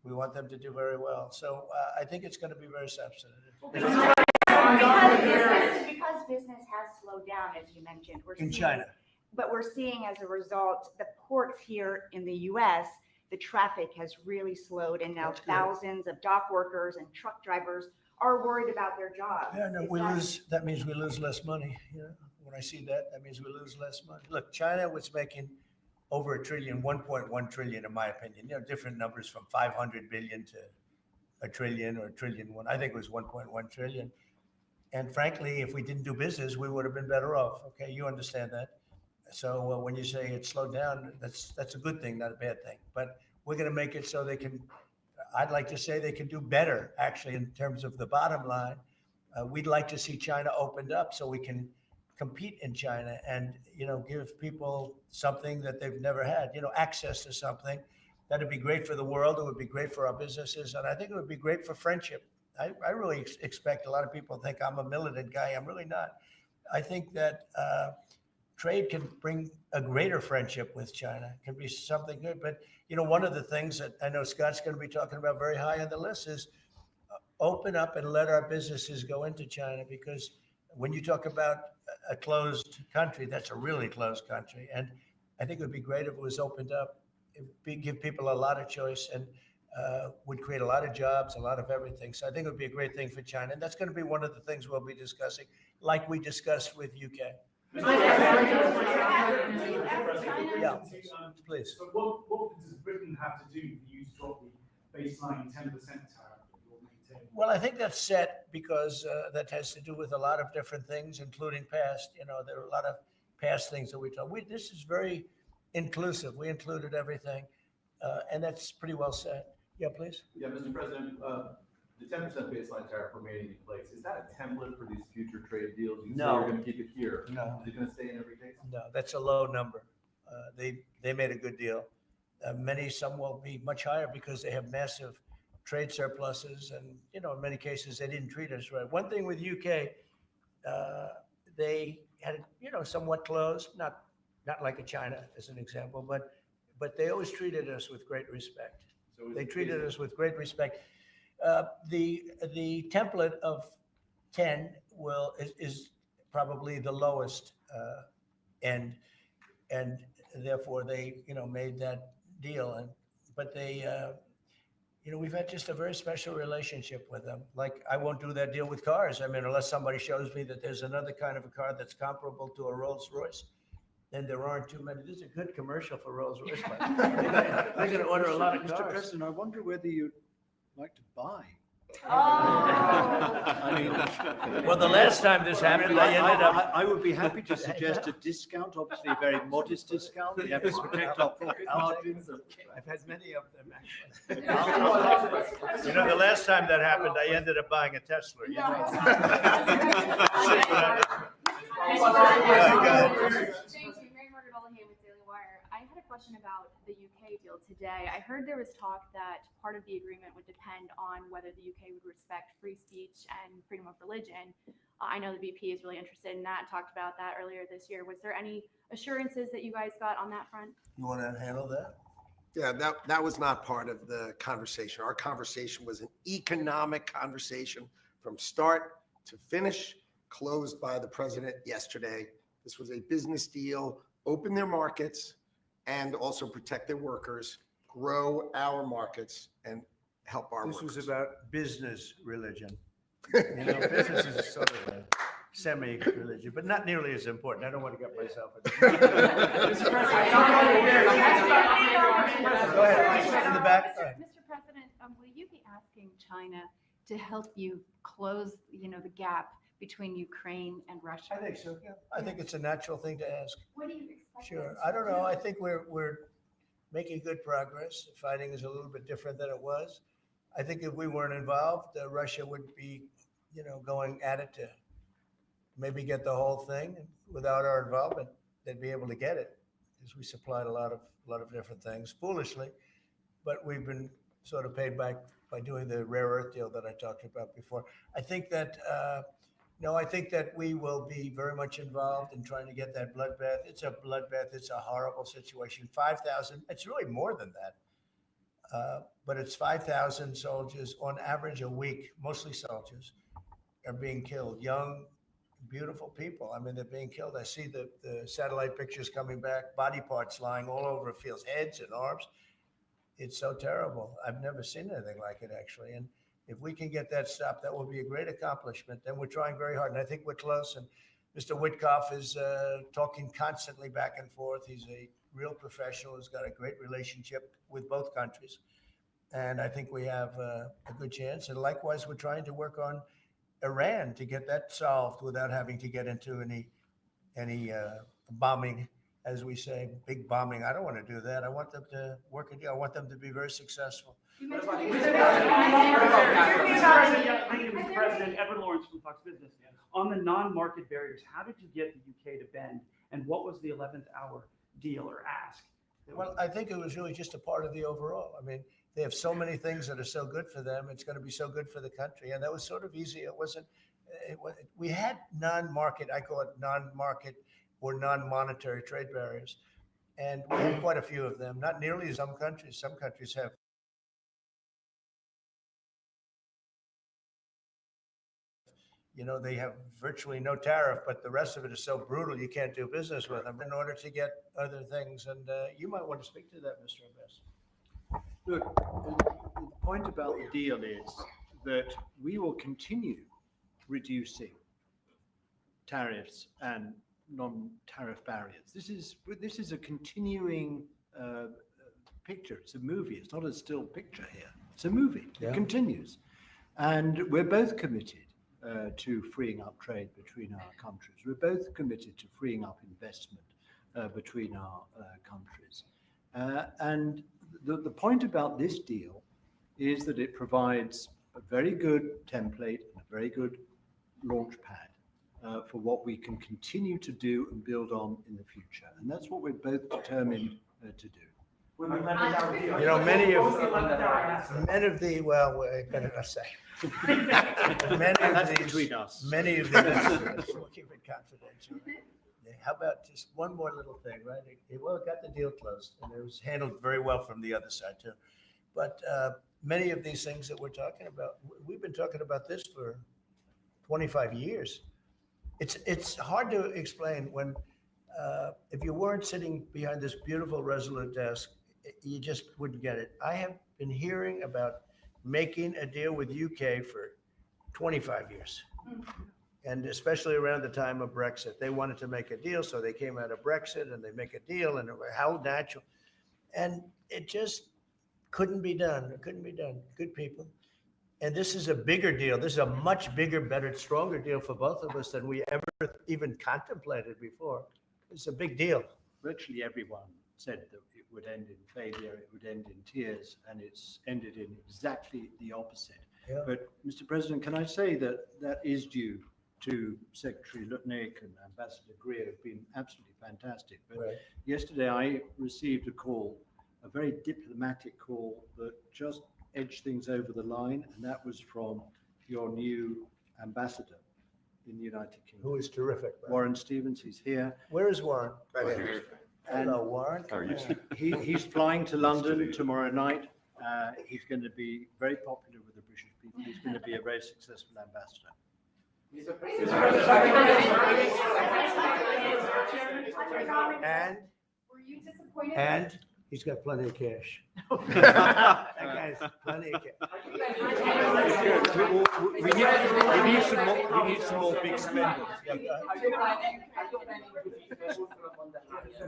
We want them to do very well. So I think it's going to be very substantive.
Because business has slowed down, as you mentioned.
In China.
But we're seeing as a result, the ports here in the U.S., the traffic has really slowed, and now thousands of dock workers and truck drivers are worried about their jobs.
Yeah, no, that means we lose less money. When I see that, that means we lose less money. Look, China was making over $1 trillion, 1.1 trillion, in my opinion. Different numbers from 500 billion to $1 trillion or $1 trillion. I think it was 1.1 trillion. And frankly, if we didn't do business, we would have been better off. Okay, you understand that. So when you say it slowed down, that's a good thing, not a bad thing. But we're going to make it so they can. I'd like to say they can do better, actually, in terms of the bottom line. We'd like to see China opened up so we can compete in China and, give people something that they've never had, access to something. That'd be great for the world. It would be great for our businesses. And I think it would be great for friendship. I really expect a lot of people think I'm a militant guy. I'm really not. I think that trade can bring a greater friendship with China. It can be something good. But, one of the things that I know Scott's going to be talking about very high on the list is open up and let our businesses go into China, because when you talk about a closed country, that's a really closed country. And I think it would be great if it was opened up. It would give people a lot of choice and would create a lot of jobs, a lot of everything. So I think it would be a great thing for China. And that's going to be one of the things we'll be discussing, like we discussed with UK. Yeah, please.
So what does Britain have to do for you to drop the baseline 10% tariff that you're maintaining?
Well, I think that's set because that has to do with a lot of different things, including past. There are a lot of past things that we talk. This is very inclusive. We included everything, and that's pretty well set. Yeah, please.
Yeah, Mr. President, the 10% baseline tariff remaining in place, is that a template for these future trade deals? You say you're going to keep it here.
No.
Is it going to stay in every case?
No, that's a low number. They made a good deal. Some will be much higher because they have massive trade surpluses, and in many cases they didn't treat us right. One thing with UK, they had somewhat closed, not like a China as an example, but they always treated us with great respect. They treated us with great respect. The template of 10 is probably the lowest end, and therefore they made that deal. But they we've had just a very special relationship with them. Like, I won't do that deal with cars. I mean, unless somebody shows me that there's another kind of a car that's comparable to a Rolls Royce, then there aren't too many. This is a good commercial for Rolls Royce. They're going to order a lot of cars.
Mr. President, I wonder whether you'd like to buy.
Well, the last time this happened, I ended up.
I would be happy to suggest a discount, obviously a very modest discount. We have to protect our profit margins.
I've had many of them, actually. The last time that happened, I ended up buying a Tesla.
I had a question about the UK deal today. I heard there was talk that part of the agreement would depend on whether the UK would respect free speech and freedom of religion. I know the VP is really interested in that, talked about that earlier this year. Was there any assurances that you guys got on that front?
You want to handle that?
Yeah, that was not part of the conversation. Our conversation was an economic conversation from start to finish, closed by the president yesterday. This was a business deal, open their markets, and also protect their workers, grow our markets, and help our workers.
This was about business religion. Business is sort of a semi-religion, but not nearly as important. I don't want to get myself into
Mr. President,
Go ahead, in the back.
Mr. President, will you be asking China to help you close, the gap between Ukraine and Russia?
I think so, yeah. I think it's a natural thing to ask.
What do you expect?
Sure. I don't know. I think we're making good progress. Fighting is a little bit different than it was. I think if we weren't involved, Russia would be, going at it to maybe get the whole thing. Without our involvement, they'd be able to get it, because we supplied a lot of different things foolishly, but we've been sort of paid back by doing the rare earth deal that I talked about before. I think that I think that we will be very much involved in trying to get that bloodbath. It's a bloodbath. It's a horrible situation. 5,000. It's really more than that, but it's 5,000 soldiers on average a week. Mostly soldiers are being killed. Young, beautiful people. I mean, they're being killed. I see the satellite pictures coming back. Body parts lying all over fields, heads and arms. It's so terrible. I've never seen anything like it, actually. And if we can get that stopped, that will be a great accomplishment. And we're trying very hard. And I think we're close. And Mr. Witkoff is talking constantly back and forth. He's a real professional who's got a great relationship with both countries. And I think we have a good chance. And likewise, we're trying to work on Iran to get that solved without having to get into any bombing, as we say, big bombing. I don't want to do that. I want them to work a deal. I want them to be very successful.
Mr. President, Edward Lawrence from Fox Business. On the non-market barriers, how did you get the UK to bend, and what was the 11th hour deal or ask?
Well, I think it was really just a part of the overall. I mean, they have so many things that are so good for them. It's going to be so good for the country. And that was sort of easy. We had non-market, I call it non-market or non-monetary trade barriers. And we had quite a few of them, not nearly as some countries. Some countries have they have virtually no tariff, but the rest of it is so brutal you can't do business with them in order to get other things. And you might want to speak to that, Mr. Abbas.
Look, the point about the deal is that we will continue reducing tariffs and non-tariff barriers. This is a continuing picture. It's a movie. It's not a still picture here. It's a movie. Yeah. It continues. And we're both committed to freeing up trade between our countries. We're both committed to freeing up investment between our countries. And the point about this deal is that it provides a very good template and a very good launch pad for what we can continue to do and build on in the future. And that's what we're both determined to do.
With the 11th-hour deal.
You know, many
What
of,
was the 11th-hour ask?
many of the, well, we're gonna not say. Many
That's
of these,
between us.
many of these, we'll keep it confidential. Yeah, how about just one more little thing, right? Well, it got the deal closed, and it was handled very well from the other side too. But many of these things that we're talking about, we've been talking about this for 25 years. It's hard to explain when, if you weren't sitting behind this beautiful Resolute desk, you just wouldn't get it. I have been hearing about making a deal with UK for 25 years. And especially around the time of Brexit, they wanted to make a deal, so they came out of Brexit and they make a deal, and how natural. And it just couldn't be done. It couldn't be done. Good people. And this is a bigger deal. This is a much bigger, better, stronger deal for both of us than we ever even contemplated before. It's a big deal.
Virtually everyone said that it would end in failure, it would end in tears, and it's ended in exactly the opposite.
Yeah.
But Mr. President, can I say that that is due to Secretary Lutnick and Ambassador Greer, have been absolutely fantastic. But
Right.
yesterday I received a call, a very diplomatic call that just edged things over the line, and that was from your new ambassador in the United Kingdom.
Who is terrific. Right?
Warren Stevens, he's here.
Where is Warren?
Right here.
Hello, Warren.
He's flying to London tomorrow night. He's going to be very popular with the British people. He's going to be a very successful ambassador.
And
Were you disappointed?
And he's got plenty of cash. That guy's plenty of cash.
We need some more big spenders.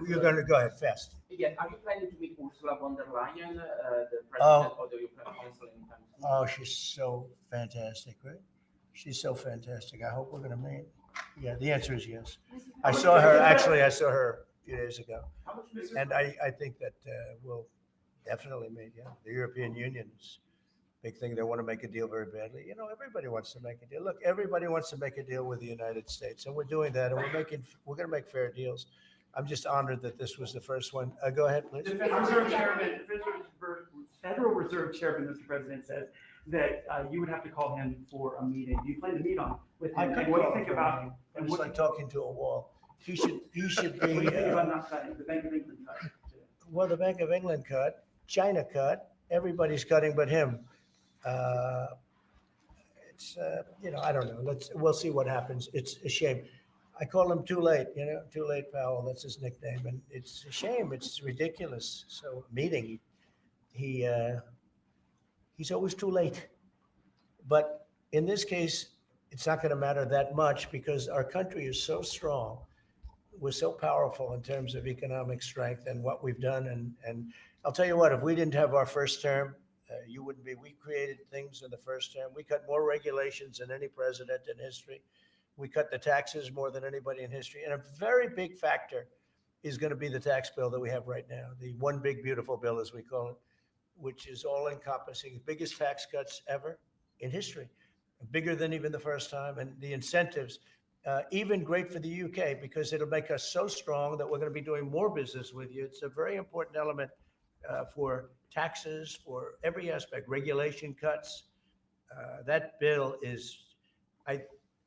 You're gonna go ahead fast.
Yeah, are you planning to meet Ursula von der Leyen, the
Oh.
president of the European Council anytime soon?
Oh, she's so fantastic, right? She's so fantastic. I hope we're gonna meet. Yeah, the answer is yes. I saw her a few days ago. And I think that we'll definitely meet, yeah. The European Union is a big thing. They want to make a deal very badly. You know, everybody wants to make a deal. Look, everybody wants to make a deal with the United States, and we're doing that, and we're going to make fair deals. I'm just honored that this was the first one. Go ahead, please.
The Federal Reserve Chairman, Mr. President, says that you would have to call him for a meeting. Do you plan to meet with him? And what do you think about?
And it's like talking to a wall. He should be.
What do you think about not cutting the Bank of England cut?
Well, the Bank of England cut, China cut, everybody's cutting but him. It's I don't know. We'll see what happens. It's a shame. I call him Too Late, Too Late Powell. That's his nickname, and it's a shame. It's ridiculous. So meeting, he's always too late. But in this case, it's not going to matter that much because our country is so strong. We're so powerful in terms of economic strength and what we've done. And I'll tell you what, if we didn't have our first term, you wouldn't be. We created things in the first term. We cut more regulations than any president in history. We cut the taxes more than anybody in history. And a very big factor is going to be the tax bill that we have right now, the one big beautiful bill, as we call it, which is all encompassing, the biggest tax cuts ever in history, bigger than even the first time. And the incentives, even great for the UK, because it'll make us so strong that we're going to be doing more business with you. It's a very important element for taxes, for every aspect, regulation cuts. That bill is,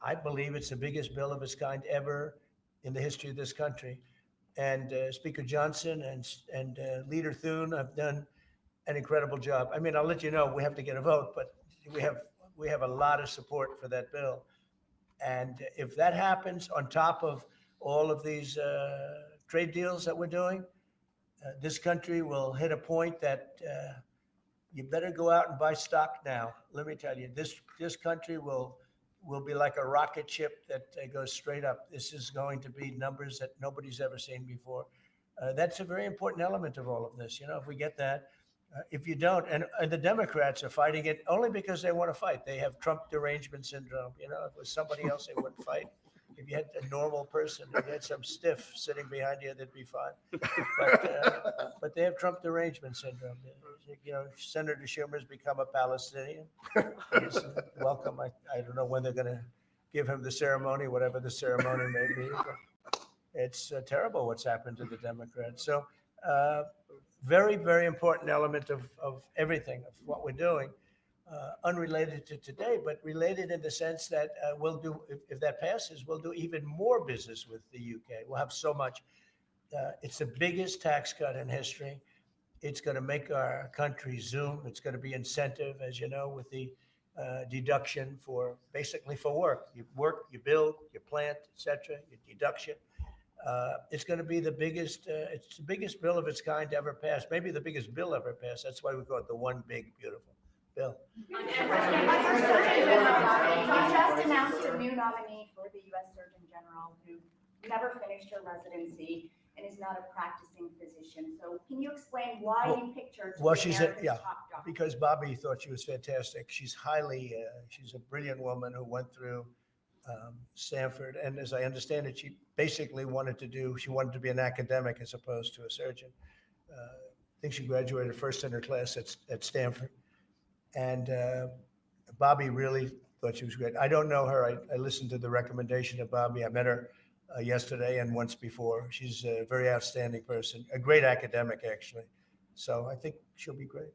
I believe it's the biggest bill of its kind ever in the history of this country. And Speaker Johnson and Leader Thune have done an incredible job. I mean, I'll let you know we have to get a vote, but we have a lot of support for that bill. And if that happens on top of all of these trade deals that we're doing, this country will hit a point that you better go out and buy stock now. Let me tell you, this country will be like a rocket ship that goes straight up. This is going to be numbers that nobody's ever seen before. That's a very important element of all of this. If we get that, if you don't, and the Democrats are fighting it only because they want to fight. They have Trump derangement syndrome. If it was somebody else, they wouldn't fight. If you had a normal person, if you had some stiff sitting behind you, they'd be fine. But they have Trump derangement syndrome. Senator Schumer's become a Palestinian. He's welcome. I don't know when they're going to give him the ceremony, whatever the ceremony may be. It's terrible what's happened to the Democrats. So very, very important element of everything, of what we're doing, unrelated to today, but related in the sense that we'll do, if that passes, we'll do even more business with the UK. We'll have so much. It's the biggest tax cut in history. It's going to make our country zoom. It's going to be incentive, as you know, with the deduction for basically for work. You work, you build, you plant, etc. Your deduction. It's going to be the biggest. It's the biggest bill of its kind to ever pass. Maybe the biggest bill ever passed. That's why we call it the one big beautiful bill.
You just announced a new nominee for the U.S. Surgeon General who never finished her residency and is not a practicing physician. So can you explain why you picked her to
Well,
be
she's
America's
yeah,
top doctor?
because Bobby thought she was fantastic. She's highly, she's a brilliant woman who went through Stanford, and as I understand it, she basically wanted to be an academic as opposed to a surgeon. I think she graduated first in her class at Stanford, and Bobby really thought she was great. I don't know her. I listened to the recommendation of Bobby. I met her yesterday and once before. She's a very outstanding person, a great academic, actually. So I think she'll be great.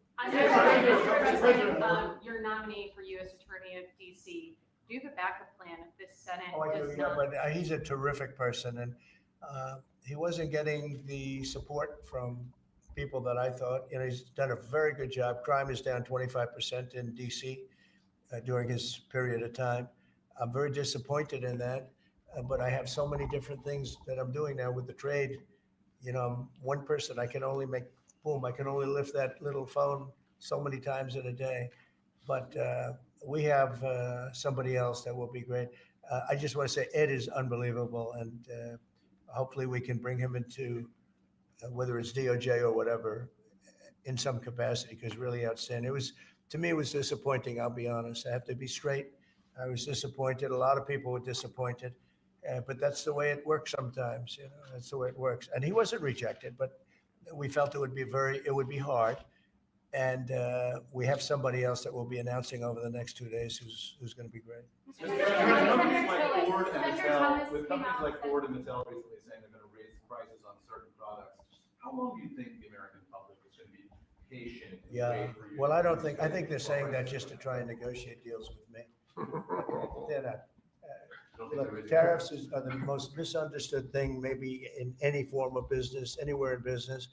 Your nominee for U.S. Attorney of D.C. Do you have a backup plan if this Senate does
Yeah,
not?
but he's a terrific person, and he wasn't getting the support from people that I thought. You know, he's done a very good job. Crime is down 25% in D.C. During his period of time. I'm very disappointed in that, but I have so many different things that I'm doing now with the trade. You know, I'm one person. I can only lift that little phone so many times in a day. But we have somebody else that will be great. I just want to say Ed is unbelievable, and hopefully we can bring him into whether it's DOJ or whatever in some capacity, because really outstanding. To me, it was disappointing. I'll be honest. I have to be straight. I was disappointed. A lot of people were disappointed, but that's the way it works sometimes. You know, that's the way it works. And he wasn't rejected, but we felt it would be hard. And we have somebody else that we'll be announcing over the next 2 days who's going to be great.
With companies like Ford and Mattel recently saying they're going to raise prices on certain products, how long do you think the American public is going to be patient and wait for you?
Well, I think they're saying that just to try and negotiate deals with me. They're not. Look, tariffs are the most misunderstood thing maybe in any form of business, anywhere in business.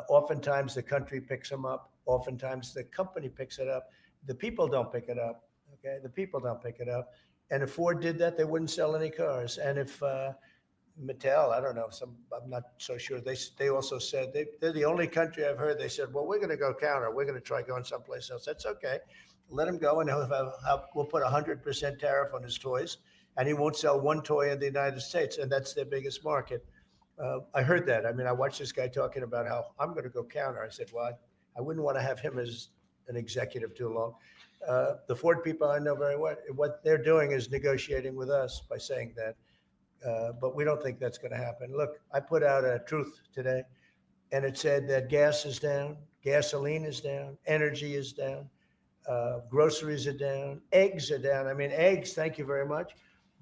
Oftentimes the country picks them up. Oftentimes the company picks it up. The people don't pick it up. Okay, the people don't pick it up. And if Ford did that, they wouldn't sell any cars. And if Mattel, I don't know, I'm not so sure. They also said they're the only country I've heard. They said, well, we're going to go counter. We're going to try going someplace else. That's okay. Let him go, and we'll put 100% tariff on his toys, and he won't sell one toy in the United States, and that's their biggest market. I heard that. I mean, I watched this guy talking about how I'm going to go counter. I said, well, I wouldn't want to have him as an executive too long. The Ford people I know very well. What they're doing is negotiating with us by saying that. But we don't think that's going to happen. Look, I put out a truth today, and it said that gas is down, gasoline is down, energy is down, groceries are down, eggs are down. I mean, eggs, thank you very much,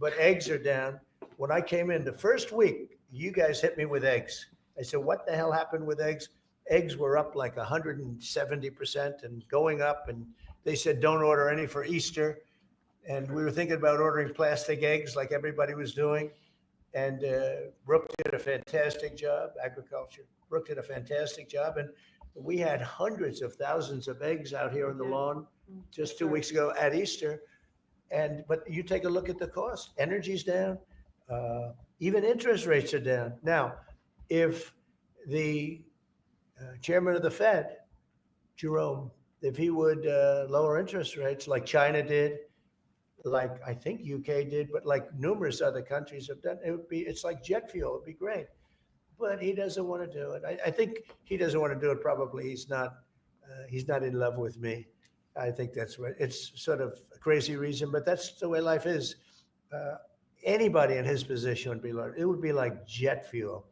but eggs are down. When I came in the first week, you guys hit me with eggs. I said, what the hell happened with eggs? Eggs were up like 170% and going up, and they said, don't order any for Easter. And we were thinking about ordering plastic eggs like everybody was doing. And Brooke did a fantastic job, agriculture. Brooke did a fantastic job. And we had hundreds of thousands of eggs out here on the lawn just 2 weeks ago at Easter. But you take a look at the cost. Energy's down. Even interest rates are down. Now, if the chairman of the Fed, Jerome, if he would lower interest rates like China did, like I think UK did, but like numerous other countries have done, it's like jet fuel. It'd be great. But he doesn't want to do it. I think he doesn't want to do it. Probably he's not in love with me. I think that's what it's sort of a crazy reason, but that's the way life is. Anybody in his position would be like jet fuel.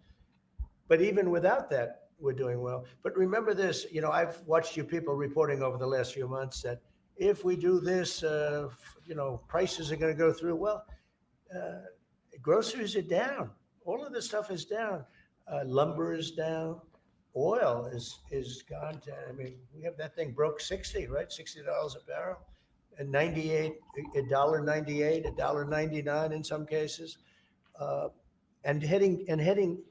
But even without that, we're doing well. But remember this, you know, I've watched you people reporting over the last few months that if we do this, you know, prices are going to go through. Well, groceries are down. All of this stuff is down. Lumber is down. oil is gone to, I mean, we have that thing broke 60, right? $60 a barrel, and 98, $1.98, $1.99 in some cases, and heading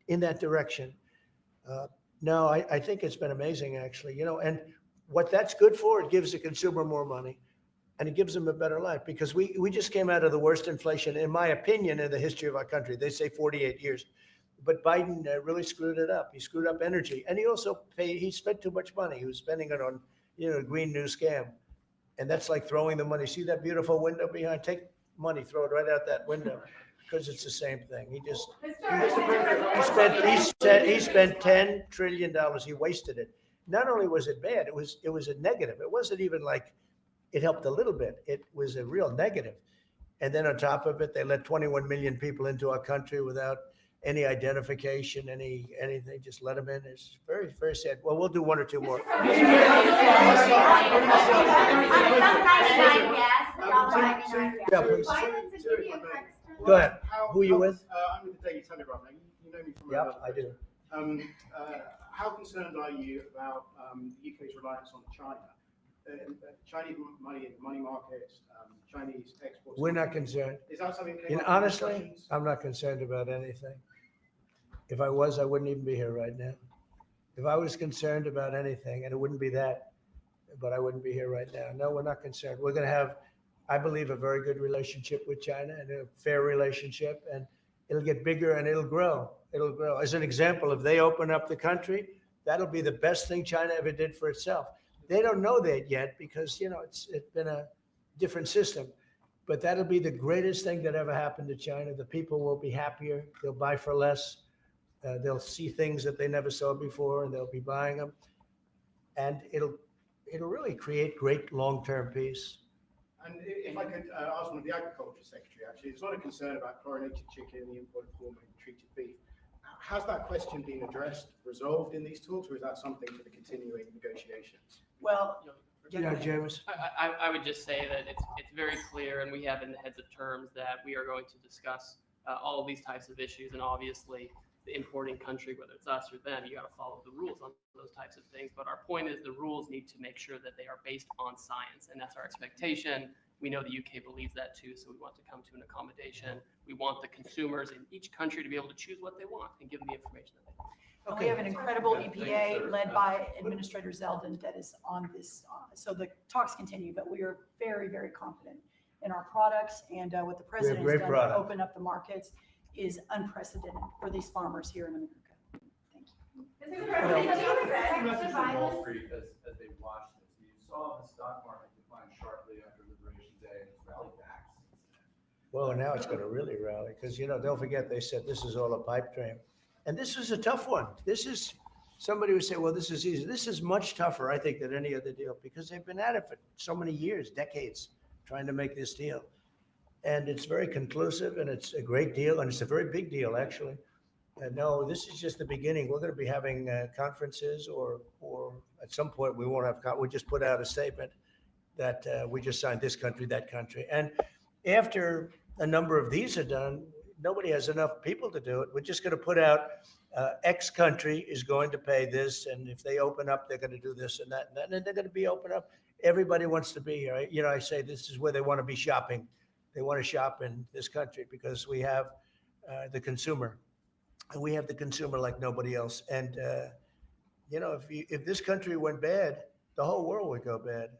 in that direction. No, I think it's been amazing, actually, you know, and what that's good for, it gives the consumer more money and it gives them a better life, because we just came out of the worst inflation, in my opinion, in the history of our country. They say 48 years. But Biden really screwed it up. He screwed up energy. And he spent too much money. He was spending it on, you know, green new scam. And that's like throwing the money. See that beautiful window behind? Take money, throw it right out that window, because it's the same thing. He spent $10 trillion. He wasted it. Not only was it bad, it was a negative. It wasn't even like it helped a little bit. It was a real negative. And then on top of it, they let 21 million people into our country without any identification, anything, just let them in. It's very, very sad. Well, we'll do one or two more. Yeah, please. Go ahead. Who are you with?
I'm with the Daily Telegraph. You know me from
Yeah, I do.
How concerned are you about the UK's reliance on China? Chinese money in money markets, Chinese exports.
We're not concerned.
Is that something?
You know, honestly, I'm not concerned about anything. If I was, I wouldn't even be here right now. If I was concerned about anything, and it wouldn't be that, but I wouldn't be here right now. No, we're not concerned. We're going to have, I believe, a very good relationship with China, and a fair relationship, and it'll get bigger and it'll grow. It'll grow. As an example, if they open up the country, that'll be the best thing China ever did for itself. They don't know that yet because, you know, it's been a different system. But that'll be the greatest thing that ever happened to China. The people will be happier. They'll buy for less. They'll see things that they never saw before, and they'll be buying them. And it'll really create great long-term peace.
And if I could ask one of the Agriculture Secretary, actually, there's a lot of concern about chlorinated chicken, the import of hormone-treated beef. Has that question been addressed, resolved in these talks, or is that something for the continuing negotiations?
Well,
Yeah, James.
I would just say that it's very clear, and we have in the heads of terms that we are going to discuss all of these types of issues, and obviously the importing country, whether it's us or them, you got to follow the rules on those types of things. But our point is the rules need to make sure that they are based on science, and that's our expectation. We know the UK believes that too, so we want to come to an accommodation. We want the consumers in each country to be able to choose what they want and give them the information that they want.
We have an incredible EPA led by Administrator Zeldin that is on this. So the talks continue, but we are very, very confident in our products, and what the president has done to open up the markets is unprecedented for these farmers here in America. Thank you.
Wall Street as they watched this. You saw the stock market decline sharply after Liberation Day, and it's rallied back since then.
Well, now it's going to really rally because, you know, don't forget, they said this is all a pipe dream. And this is a tough one. This is, somebody would say, well, this is easy. This is much tougher, I think, than any other deal because they've been at it for so many years, decades, trying to make this deal. And it's very conclusive, and it's a great deal, and it's a very big deal, actually. And no, this is just the beginning. We're going to be having conferences, or at some point we won't have, we'll just put out a statement that we just signed this country, that country. And after a number of these are done, nobody has enough people to do it. We're just going to put out X country is going to pay this, and if they open up, they're going to do this and that, and then they're going to be open up. Everybody wants to be here. You know, I say this is where they want to be shopping. They want to shop in this country because we have the consumer, and we have the consumer like nobody else. And you know, if this country went bad, the whole world would go bad.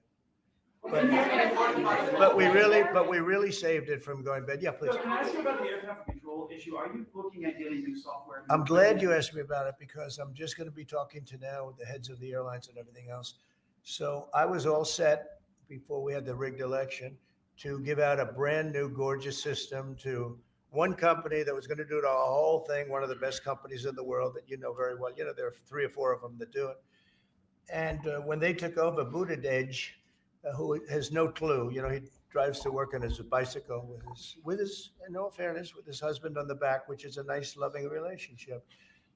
But we really saved it from going bad. Yeah, please.
So can I ask you about the air traffic control issue? Are you looking at getting new software?
I'm glad you asked me about it because I'm just going to be talking to now with the heads of the airlines and everything else. So I was all set before we had the rigged election to give out a brand new gorgeous system to one company that was going to do the whole thing, one of the best companies in the world that you know very well. You know, there are 3 or 4 of them that do it. And when they took over, Buttigieg, who has no clue, you know, he drives to work on his bicycle with his, in all fairness, with his husband on the back, which is a nice, loving relationship.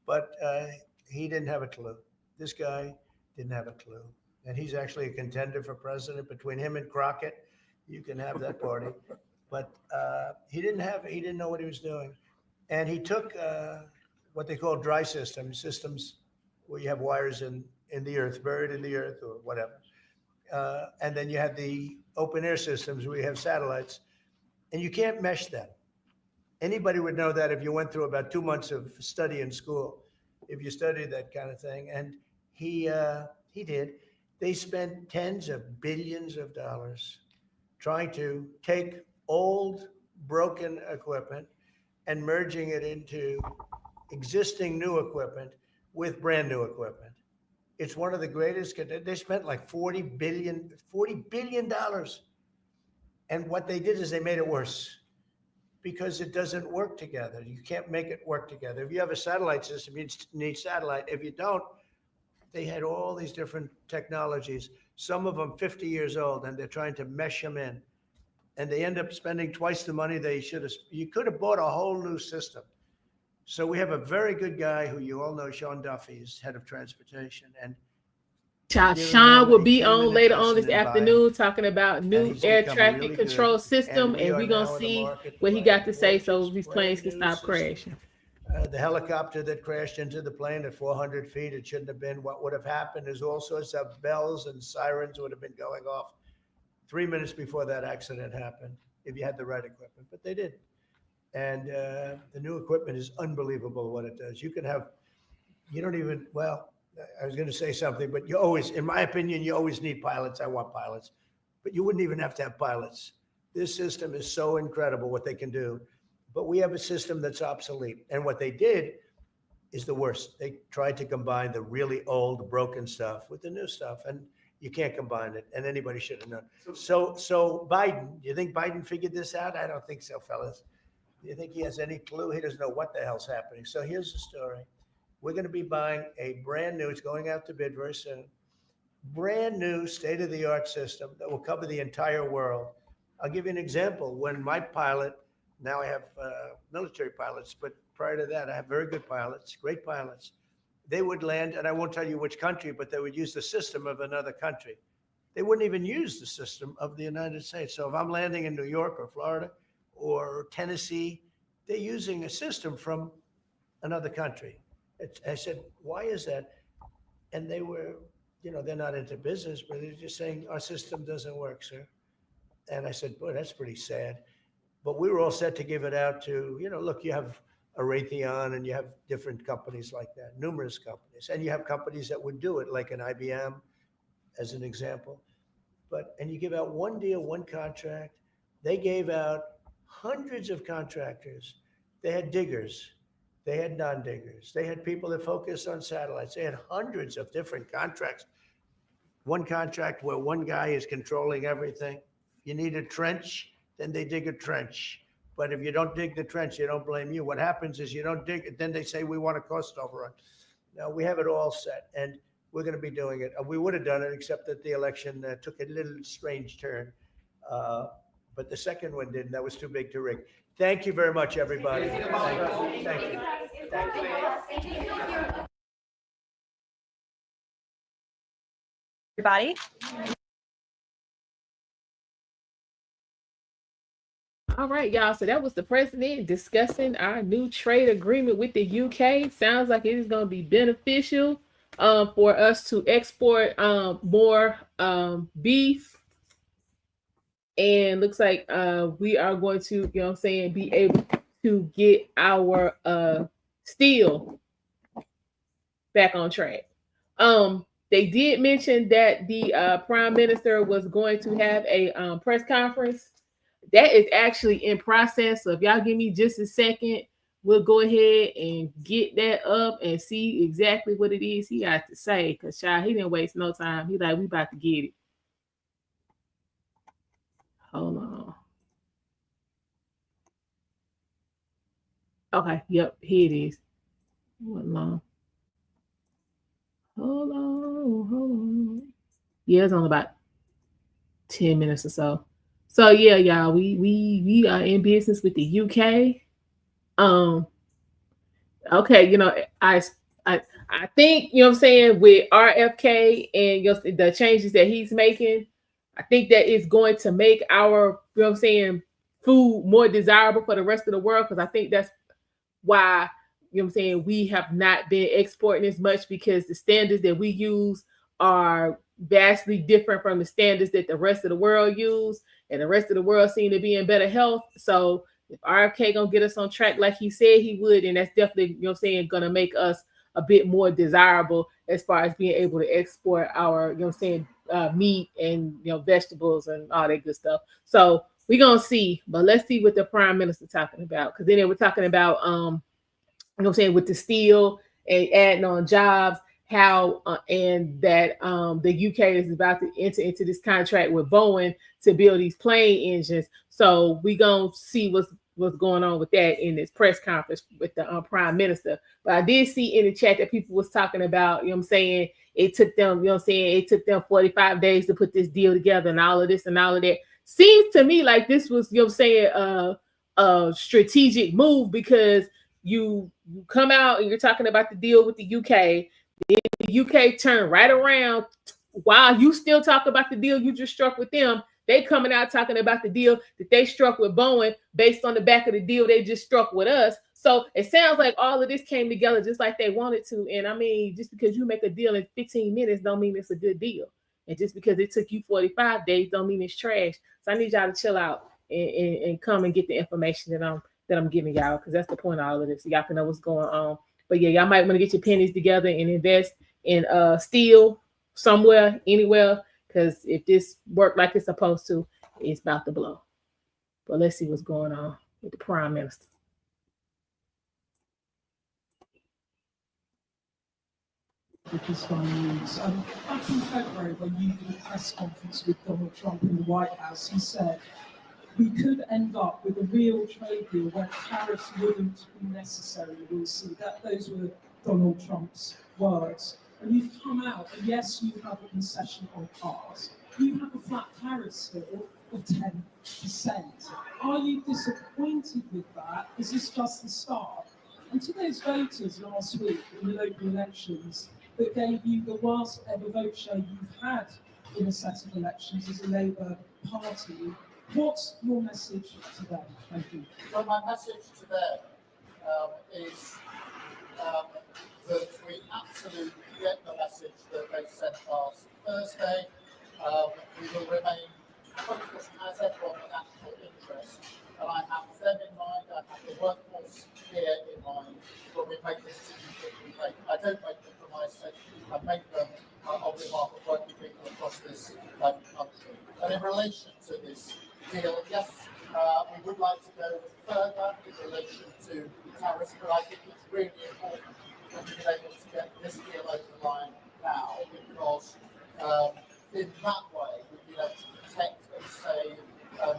But he didn't have a clue. This guy didn't have a clue. And he's actually a contender for president. Between him and Crockett, you can have that party. But he didn't know what he was doing. And he took what they call dry systems where you have wires in the earth, buried in the earth or whatever. And then you have the open air systems where you have satellites, and you can't mesh them. Anybody would know that if you went through about 2 months of study in school, if you studied that kind of thing. And he did. They spent tens of billions of dollars trying to take old, broken equipment and merging it into existing new equipment with brand new equipment. It's one of the greatest. They spent like $40 billion. And what they did is they made it worse because it doesn't work together. You can't make it work together. If you have a satellite system, you need satellite. If you don't, they had all these different technologies, some of them 50 years old, and they're trying to mesh them in. And they end up spending twice the money they should have. You could have bought a whole new system. So we have a very good guy who you all know, Sean Duffy, is head of transportation. And
Sean will be on later on this
lesson in
afternoon talking about new
he's
air
become
traffic
really
control
good.
system,
And we
and
are
we're going
now
to
in the
see
market
what he
to
got
buy
to say so
gorgeous
these planes can
brand
stop
new system.
crashing.
The helicopter that crashed into the plane at 400 feet, it shouldn't have been. What would have happened is all sorts of bells and sirens would have been going off 3 minutes before that accident happened if you had the right equipment, but they did. And the new equipment is unbelievable what it does. You can have, you don't even, well, I was going to say something, but you always, in my opinion, you always need pilots. I want pilots, but you wouldn't even have to have pilots. This system is so incredible what they can do, but we have a system that's obsolete. And what they did is the worst. They tried to combine the really old broken stuff with the new stuff, and you can't combine it. And anybody should have known. So Biden, do you think Biden figured this out? I don't think so, fellas. Do you think he has any clue? He doesn't know what the hell's happening. So here's the story. We're going to be buying a brand new, it's going out to bid very soon, brand new state-of-the-art system that will cover the entire world. I'll give you an example. When my pilot, now I have military pilots, but prior to that, I have very good pilots, great pilots. They would land, and I won't tell you which country, but they would use the system of another country. They wouldn't even use the system of the United States. So if I'm landing in New York or Florida or Tennessee, they're using a system from another country. I said, why is that? And they were, they're not into business, but they're just saying, our system doesn't work, sir. And I said, boy, that's pretty sad. But we were all set to give it out to, look, you have a Raytheon and you have different companies like that, numerous companies. And you have companies that would do it, like an IBM, as an example. And you give out one deal, one contract. They gave out hundreds of contractors. They had diggers. They had non-diggers. They had people that focused on satellites. They had hundreds of different contracts. One contract where one guy is controlling everything. You need a trench, then they dig a trench. But if you don't dig the trench, they don't blame you. What happens is you don't dig it, then they say we want a cost overrun. Now we have it all set, and we're going to be doing it. We would have done it, except that the election took a little strange turn. But the second one didn't. That was too big to rig. Thank you very much, everybody. Thank you. Thank you. Thank you.
Everybody.
All right, y'all. So that was the president discussing our new trade agreement with the UK. Sounds like it is going to be beneficial for us to export more beef. And looks like we are going to, be able to get our steel back on track. They did mention that the prime minister was going to have a press conference. That is actually in process. So if y'all give me just a second, we'll go ahead and get that up and see exactly what it is he got to say. Because child, he didn't waste no time. He like, we about to get it. Hold on. Okay, yep, here it is. What long? Hold on. Yeah, it's only about 10 minutes or so. So yeah, y'all, we are in business with the UK. Okay, I think, what I'm saying, with RFK and the changes that he's making, I think that is going to make our, what I'm saying, food more desirable for the rest of the world, because I think that's why you know what I'm saying, we have not been exporting as much because the standards that we use are vastly different from the standards that the rest of the world use, and the rest of the world seem to be in better health. So if RFK gonna get us on track like he said he would, and that's definitely, you know what I'm saying, gonna make us a bit more desirable as far as being able to export our, you know what I'm saying, meat and, you know, vegetables and all that good stuff. So we're gonna see, but let's see what the prime minister talking about, because then they were talking about you know what I'm saying, with the steel and adding on jobs, how and that the UK is about to enter into this contract with Boeing to build these plane engines. So we gonna see what's going on with that in this press conference with the prime minister. But I did see in the chat that people was talking about, you know what I'm saying, it took them, you know what I'm saying, it took them 45 days to put this deal together and all of this and all of that. Seems to me like this was, you know what I'm saying, a strategic move, because you come out and you're talking about the deal with the UK, then the UK turn right around while you still talk about the deal you just struck with them. They coming out talking about the deal that they struck with Boeing based on the back of the deal they just struck with us. So it sounds like all of this came together just like they wanted to. And I mean, just because you make a deal in 15 minutes don't mean it's a good deal. And just because it took you 45 days don't mean it's trash. So I need y'all to chill out and come and get the information that I'm giving y'all, because that's the point of all of this. So y'all can know what's going on. But yeah, y'all might want to get your pennies together and invest in steel somewhere, anywhere, because if this worked like it's supposed to, it's about to blow. But let's see what's going on with the prime minister.
Back in February, when you did a press conference with Donald Trump in the White House, he said we could end up with a real trade deal where tariffs wouldn't be necessary. We'll see. Those were Donald Trump's words. And you've come out, and yes, you have a concession on cars. You have a flat tariff still of 10%. Are you disappointed with that? Is this just the start? And to those voters last week in the local elections that gave you the worst ever vote share you've had in a set of elections as a Labour Party, what's your message to them? Thank you.
Well, my message to them is that we absolutely get the message that they sent last Thursday. We will remain focused as ever on the national interest, and I have them in mind, I have the workforce here in mind when we make the decisions that we make. I don't make them for my sake, I make them on behalf of working people across this country. And in relation to this deal, yes, we would like to go further in relation to tariffs, but I think it's really important that we've been able to get this deal over the line now, because in that way we've been able to protect and save and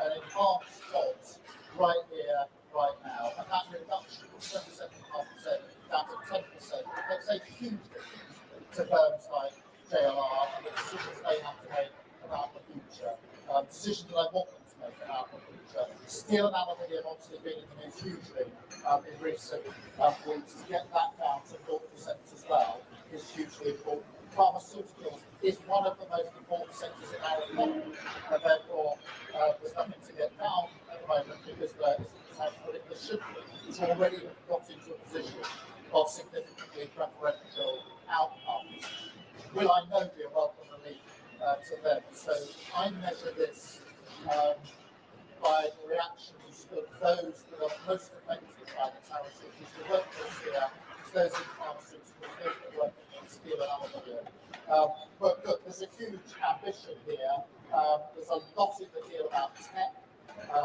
enhance jobs right here, right now. And that reduction from 27.5% down to 10% makes a huge difference to firms like JLR and the decisions they have to make about the future. Decisions that I want them to make about the future. Steel and aluminium obviously been in the news hugely in recent weeks. To get that down to 0% as well is hugely important. Pharmaceuticals is one of the most important sectors in our economy, and therefore there's nothing to get down at the moment because it should be. It's already got into a position of significantly preferential outcomes. Will I know be a welcome relief to them? So I measure this by the reactions of those that are most affected by the tariffs, which is the workforce here, it's those in pharmaceuticals, those that work in steel and aluminium. But look, there's a huge ambition here. There's a lot in the deal about tech.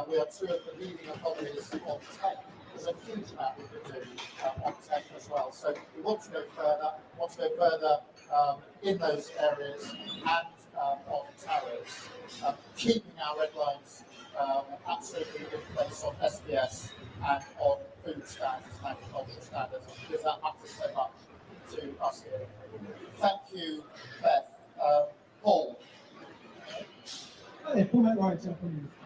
We are two of the leading economies on tech. There's a huge amount we can do on tech as well. So we want to go further, in those areas and on tariffs, keeping our red lines absolutely in place on SBS and on food standards and agricultural standards, because that matters so much to us here. Thank you, Beth. Paul.
Hi there, Paul McRyan,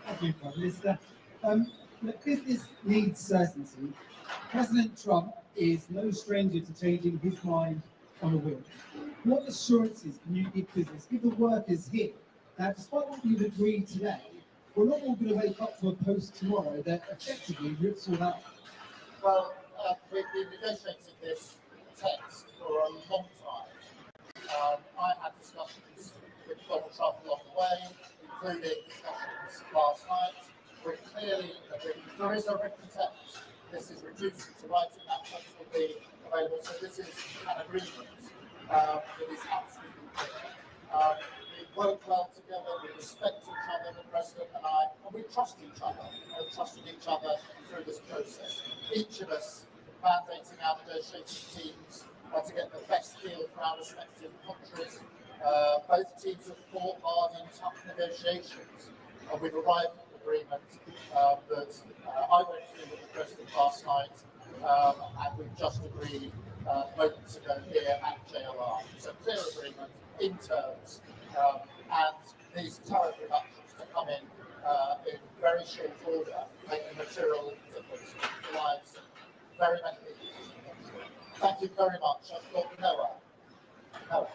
thank you, Prime Minister. The business needs certainty. President Trump is no stranger to changing his mind on a whim. What assurances can you give business, give the workers here, that despite what you've agreed today, we're not all going to wake up to a post tomorrow that effectively rips all out?
Well, we've been negotiating this text for a long time. I had discussions with Donald Trump along the way, including discussions last night. We're clearly agreeing. There is a written text. This is reduced to writing. That text will be available. So this is an agreement that is absolutely clear. We work well together. We respect each other, the President and I, and we trust each other. We've trusted each other through this process. Each of us mandating our negotiating teams to get the best deal for our respective countries. Both teams have fought hard in tough negotiations, and we've arrived at an agreement that I went through with the President last night, and we've just agreed moments ago here at JLR. So clear agreement in terms, and these tariff reductions to come in very short order, make a material difference to the lives of very many people. Thank you very much. I've got Noah. Noah.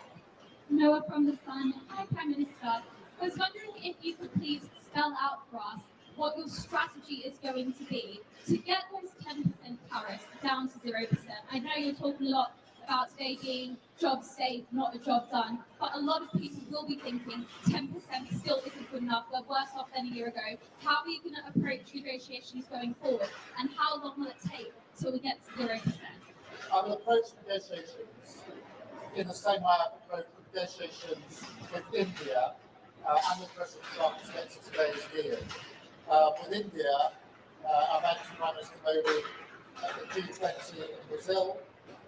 Noah from The Sun. Hi, Prime Minister. I was wondering if you could please spell out for us what your strategy is going to be to get those 10% tariffs down to 0%. I know you're talking a lot about today being job safe, not a job done, but a lot of people will be thinking 10% still isn't good enough. We're worse off than a year ago. How are you going to approach negotiations going forward, and how long will it take till we get to 0%?
I will approach negotiations in the same way I've approached negotiations with India and with President Trump to get to today's deal. With India, I met Prime Minister Modi at the G20 in Brazil.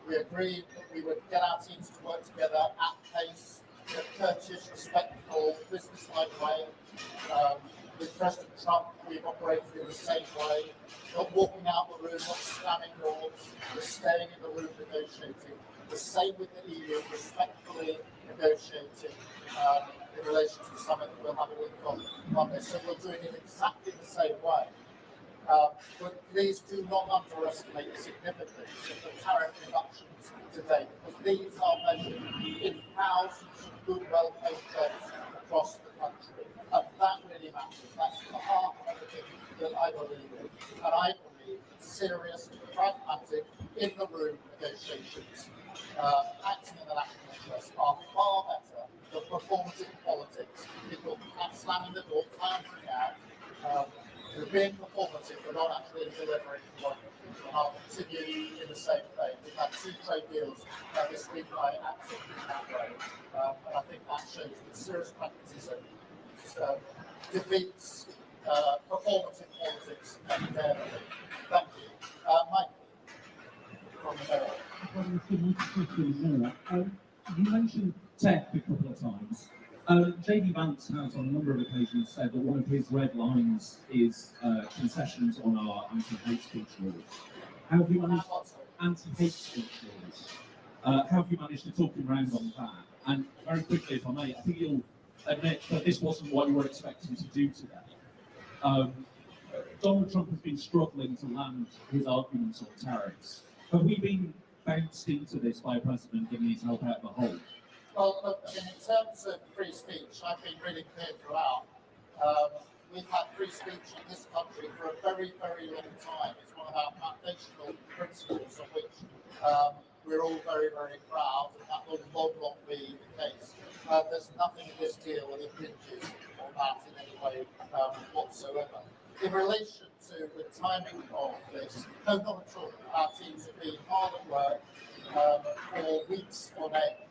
We agreed that we would get our teams to work together at pace, in a courteous, respectful, business-like way. With President Trump, we've operated in the same way, not walking out the room, not slamming doors, we're staying in the room negotiating. The same with the EU, respectfully negotiating in relation to the summit that we'll have a week on Monday. So we're doing it exactly the same way. But please do not underestimate the significance of the tariff reductions today, because these are measured in thousands of good, well-paid jobs across the country. And that really matters. That's the heart of everything that I believe in. And I believe serious, pragmatic, in-the-room negotiations acting in the national interest are far better than performative politics. People slamming the door, clambering out. We're being performative, we're not actually delivering what. And I'll continue in the same vein. We've had 2 trade deals this week by acting in that way. And I think that shows that serious pragmatism defeats performative politics every day of the week. Thank you. Mike, from the Mayor.
You mentioned tech a couple of times. JD Vance has on a number of occasions said that one of his red lines is concessions on our anti-hate speech laws. How have you managed anti-hate speech laws? How have you managed to talk him around on that? And very quickly, if I may, I think you'll admit that this wasn't what you were expecting to do today. Donald Trump has been struggling to land his arguments on tariffs. Have we been bounced into this by a president giving his help out the hole?
Well, look, I mean, in terms of free speech, I've been really clear throughout. We've had free speech in this country for a very, very long time. It's one of our foundational principles on which we're all very, very proud, and that will not be the case. There's nothing in this deal that impinges on that in any way whatsoever. In relation to the timing of this, no, not at all. Our teams have been hard at work for weeks on end.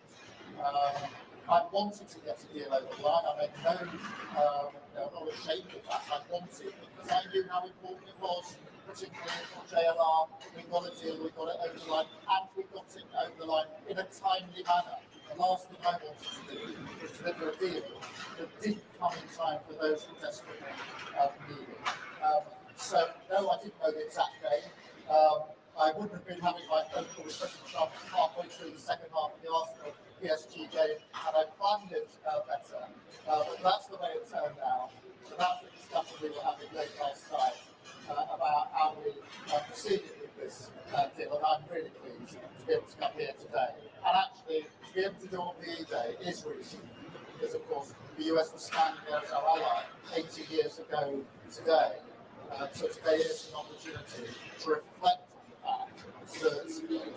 I wanted to get a deal over the line. I made no, not ashamed of that. I wanted because I knew how important it was, particularly for JLR. We got a deal, we got it over the line, and we got it over the line in a timely manner. The last thing I wanted to do was deliver a deal that didn't come in time for those who desperately need it. So, no, I didn't know the exact day. I wouldn't have been having my phone call with President Trump halfway through the second half of the Arsenal PSG game, and I planned it better. But that's the way it turned out. So that's the discussion we were having late last night about how we proceeded with this deal, and I'm really pleased to be able to come here today. And actually, to be able to do it on VE Day is really significant, because of course the US was standing there as our ally 80 years ago today. So today is an opportunity to reflect on the fact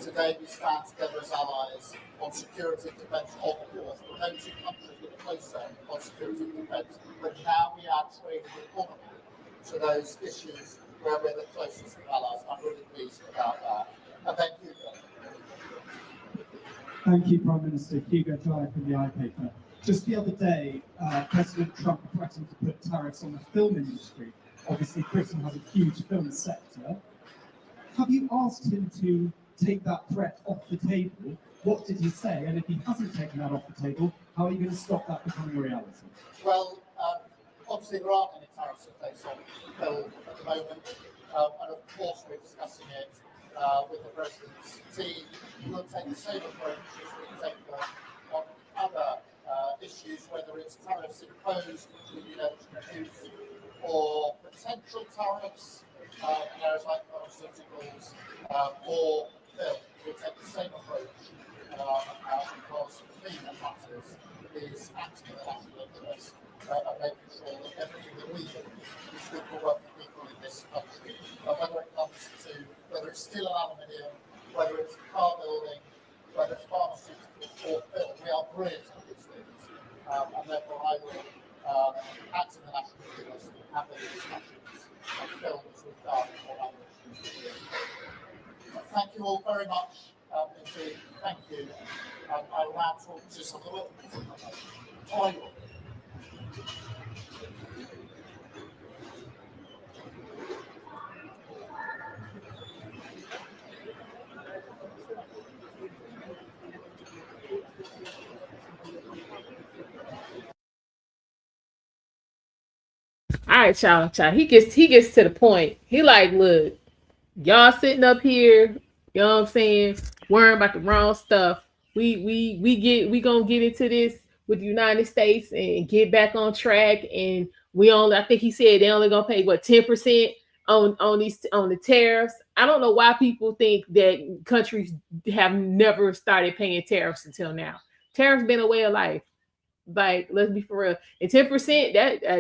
today we stand together as allies on security and defence, of course, preventing countries that are closer on security and defence, but now we are trade and economy to those issues where we're the closest allies. I'm really pleased about that. And thank you.
Thank you, Prime Minister. Hugo Dyer from the iPaper. Just the other day, President Trump threatened to put tariffs on the film industry. Obviously, Britain has a huge film sector. Have you asked him to take that threat off the table? What did he say? And if he hasn't taken that off the table, how are you going to stop that becoming a reality?
Well, obviously there aren't any tariffs in place on film at the moment, and of course we're discussing it with the President's team. We'll take the same approach as we take on other issues, whether it's tariffs imposed in produce or potential tariffs in areas like pharmaceuticals or film. We'll take the same approach because for me what matters is acting in the national interest and making sure that everything that we do is good for working people in this country. Whether it comes to, whether it's steel and aluminium, whether it's car building, whether it's pharmaceuticals or film, we are brilliant at these things. And therefore I will act in the national interest and have those discussions and film as we've done on other issues. Thank you all very much indeed. Thank you. I will now talk to some of the
All right, y'all. He gets to the point. He like, look, y'all sitting up here, you know what I'm saying, worrying about the wrong stuff. We gonna get into this with the United States and get back on track. And I think he said they only gonna pay what 10% on the tariffs. I don't know why people think that countries have never started paying tariffs until now. Tariffs been a way of life. Like, let's be for real. And 10%,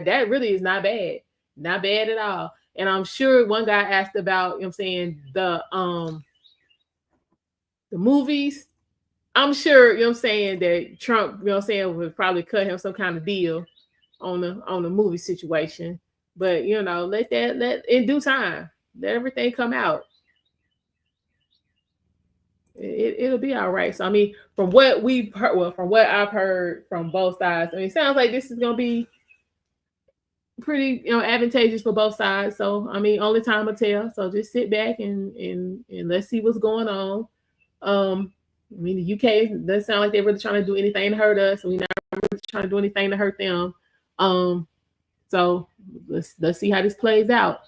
that really is not bad. Not bad at all. And I'm sure one guy asked about, you know what I'm saying, the movies. I'm sure, you know what I'm saying, that Trump, you know what I'm saying, would probably cut him some kind of deal on the movie situation. But, let in due time, let everything come out. It'll be all right. So, I mean, from what we've heard, from what I've heard from both sides, I mean, it sounds like this is going to be pretty, advantageous for both sides. So, I mean, only time will tell. So just sit back and let's see what's going on. I mean, the UK doesn't sound like they're really trying to do anything to hurt us. We're not really trying to do anything to hurt them. So let's see how this plays out.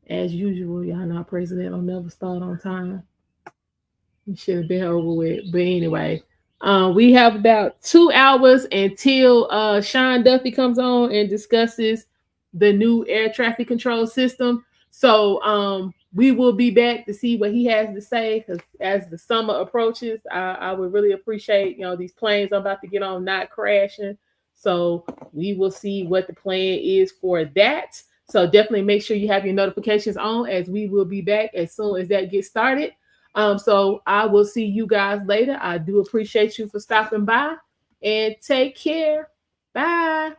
As usual, y'all know our president will never start on time. It should have been over with. But anyway, we have about 2 hours until Sean Duffy comes on and discusses the new air traffic control system. So we will be back to see what he has to say, because as the summer approaches, I would really appreciate, these planes I'm about to get on not crashing. So we will see what the plan is for that. So definitely make sure you have your notifications on, as we will be back as soon as that gets started. So I will see you guys later. I do appreciate you for stopping by, and take care. Bye.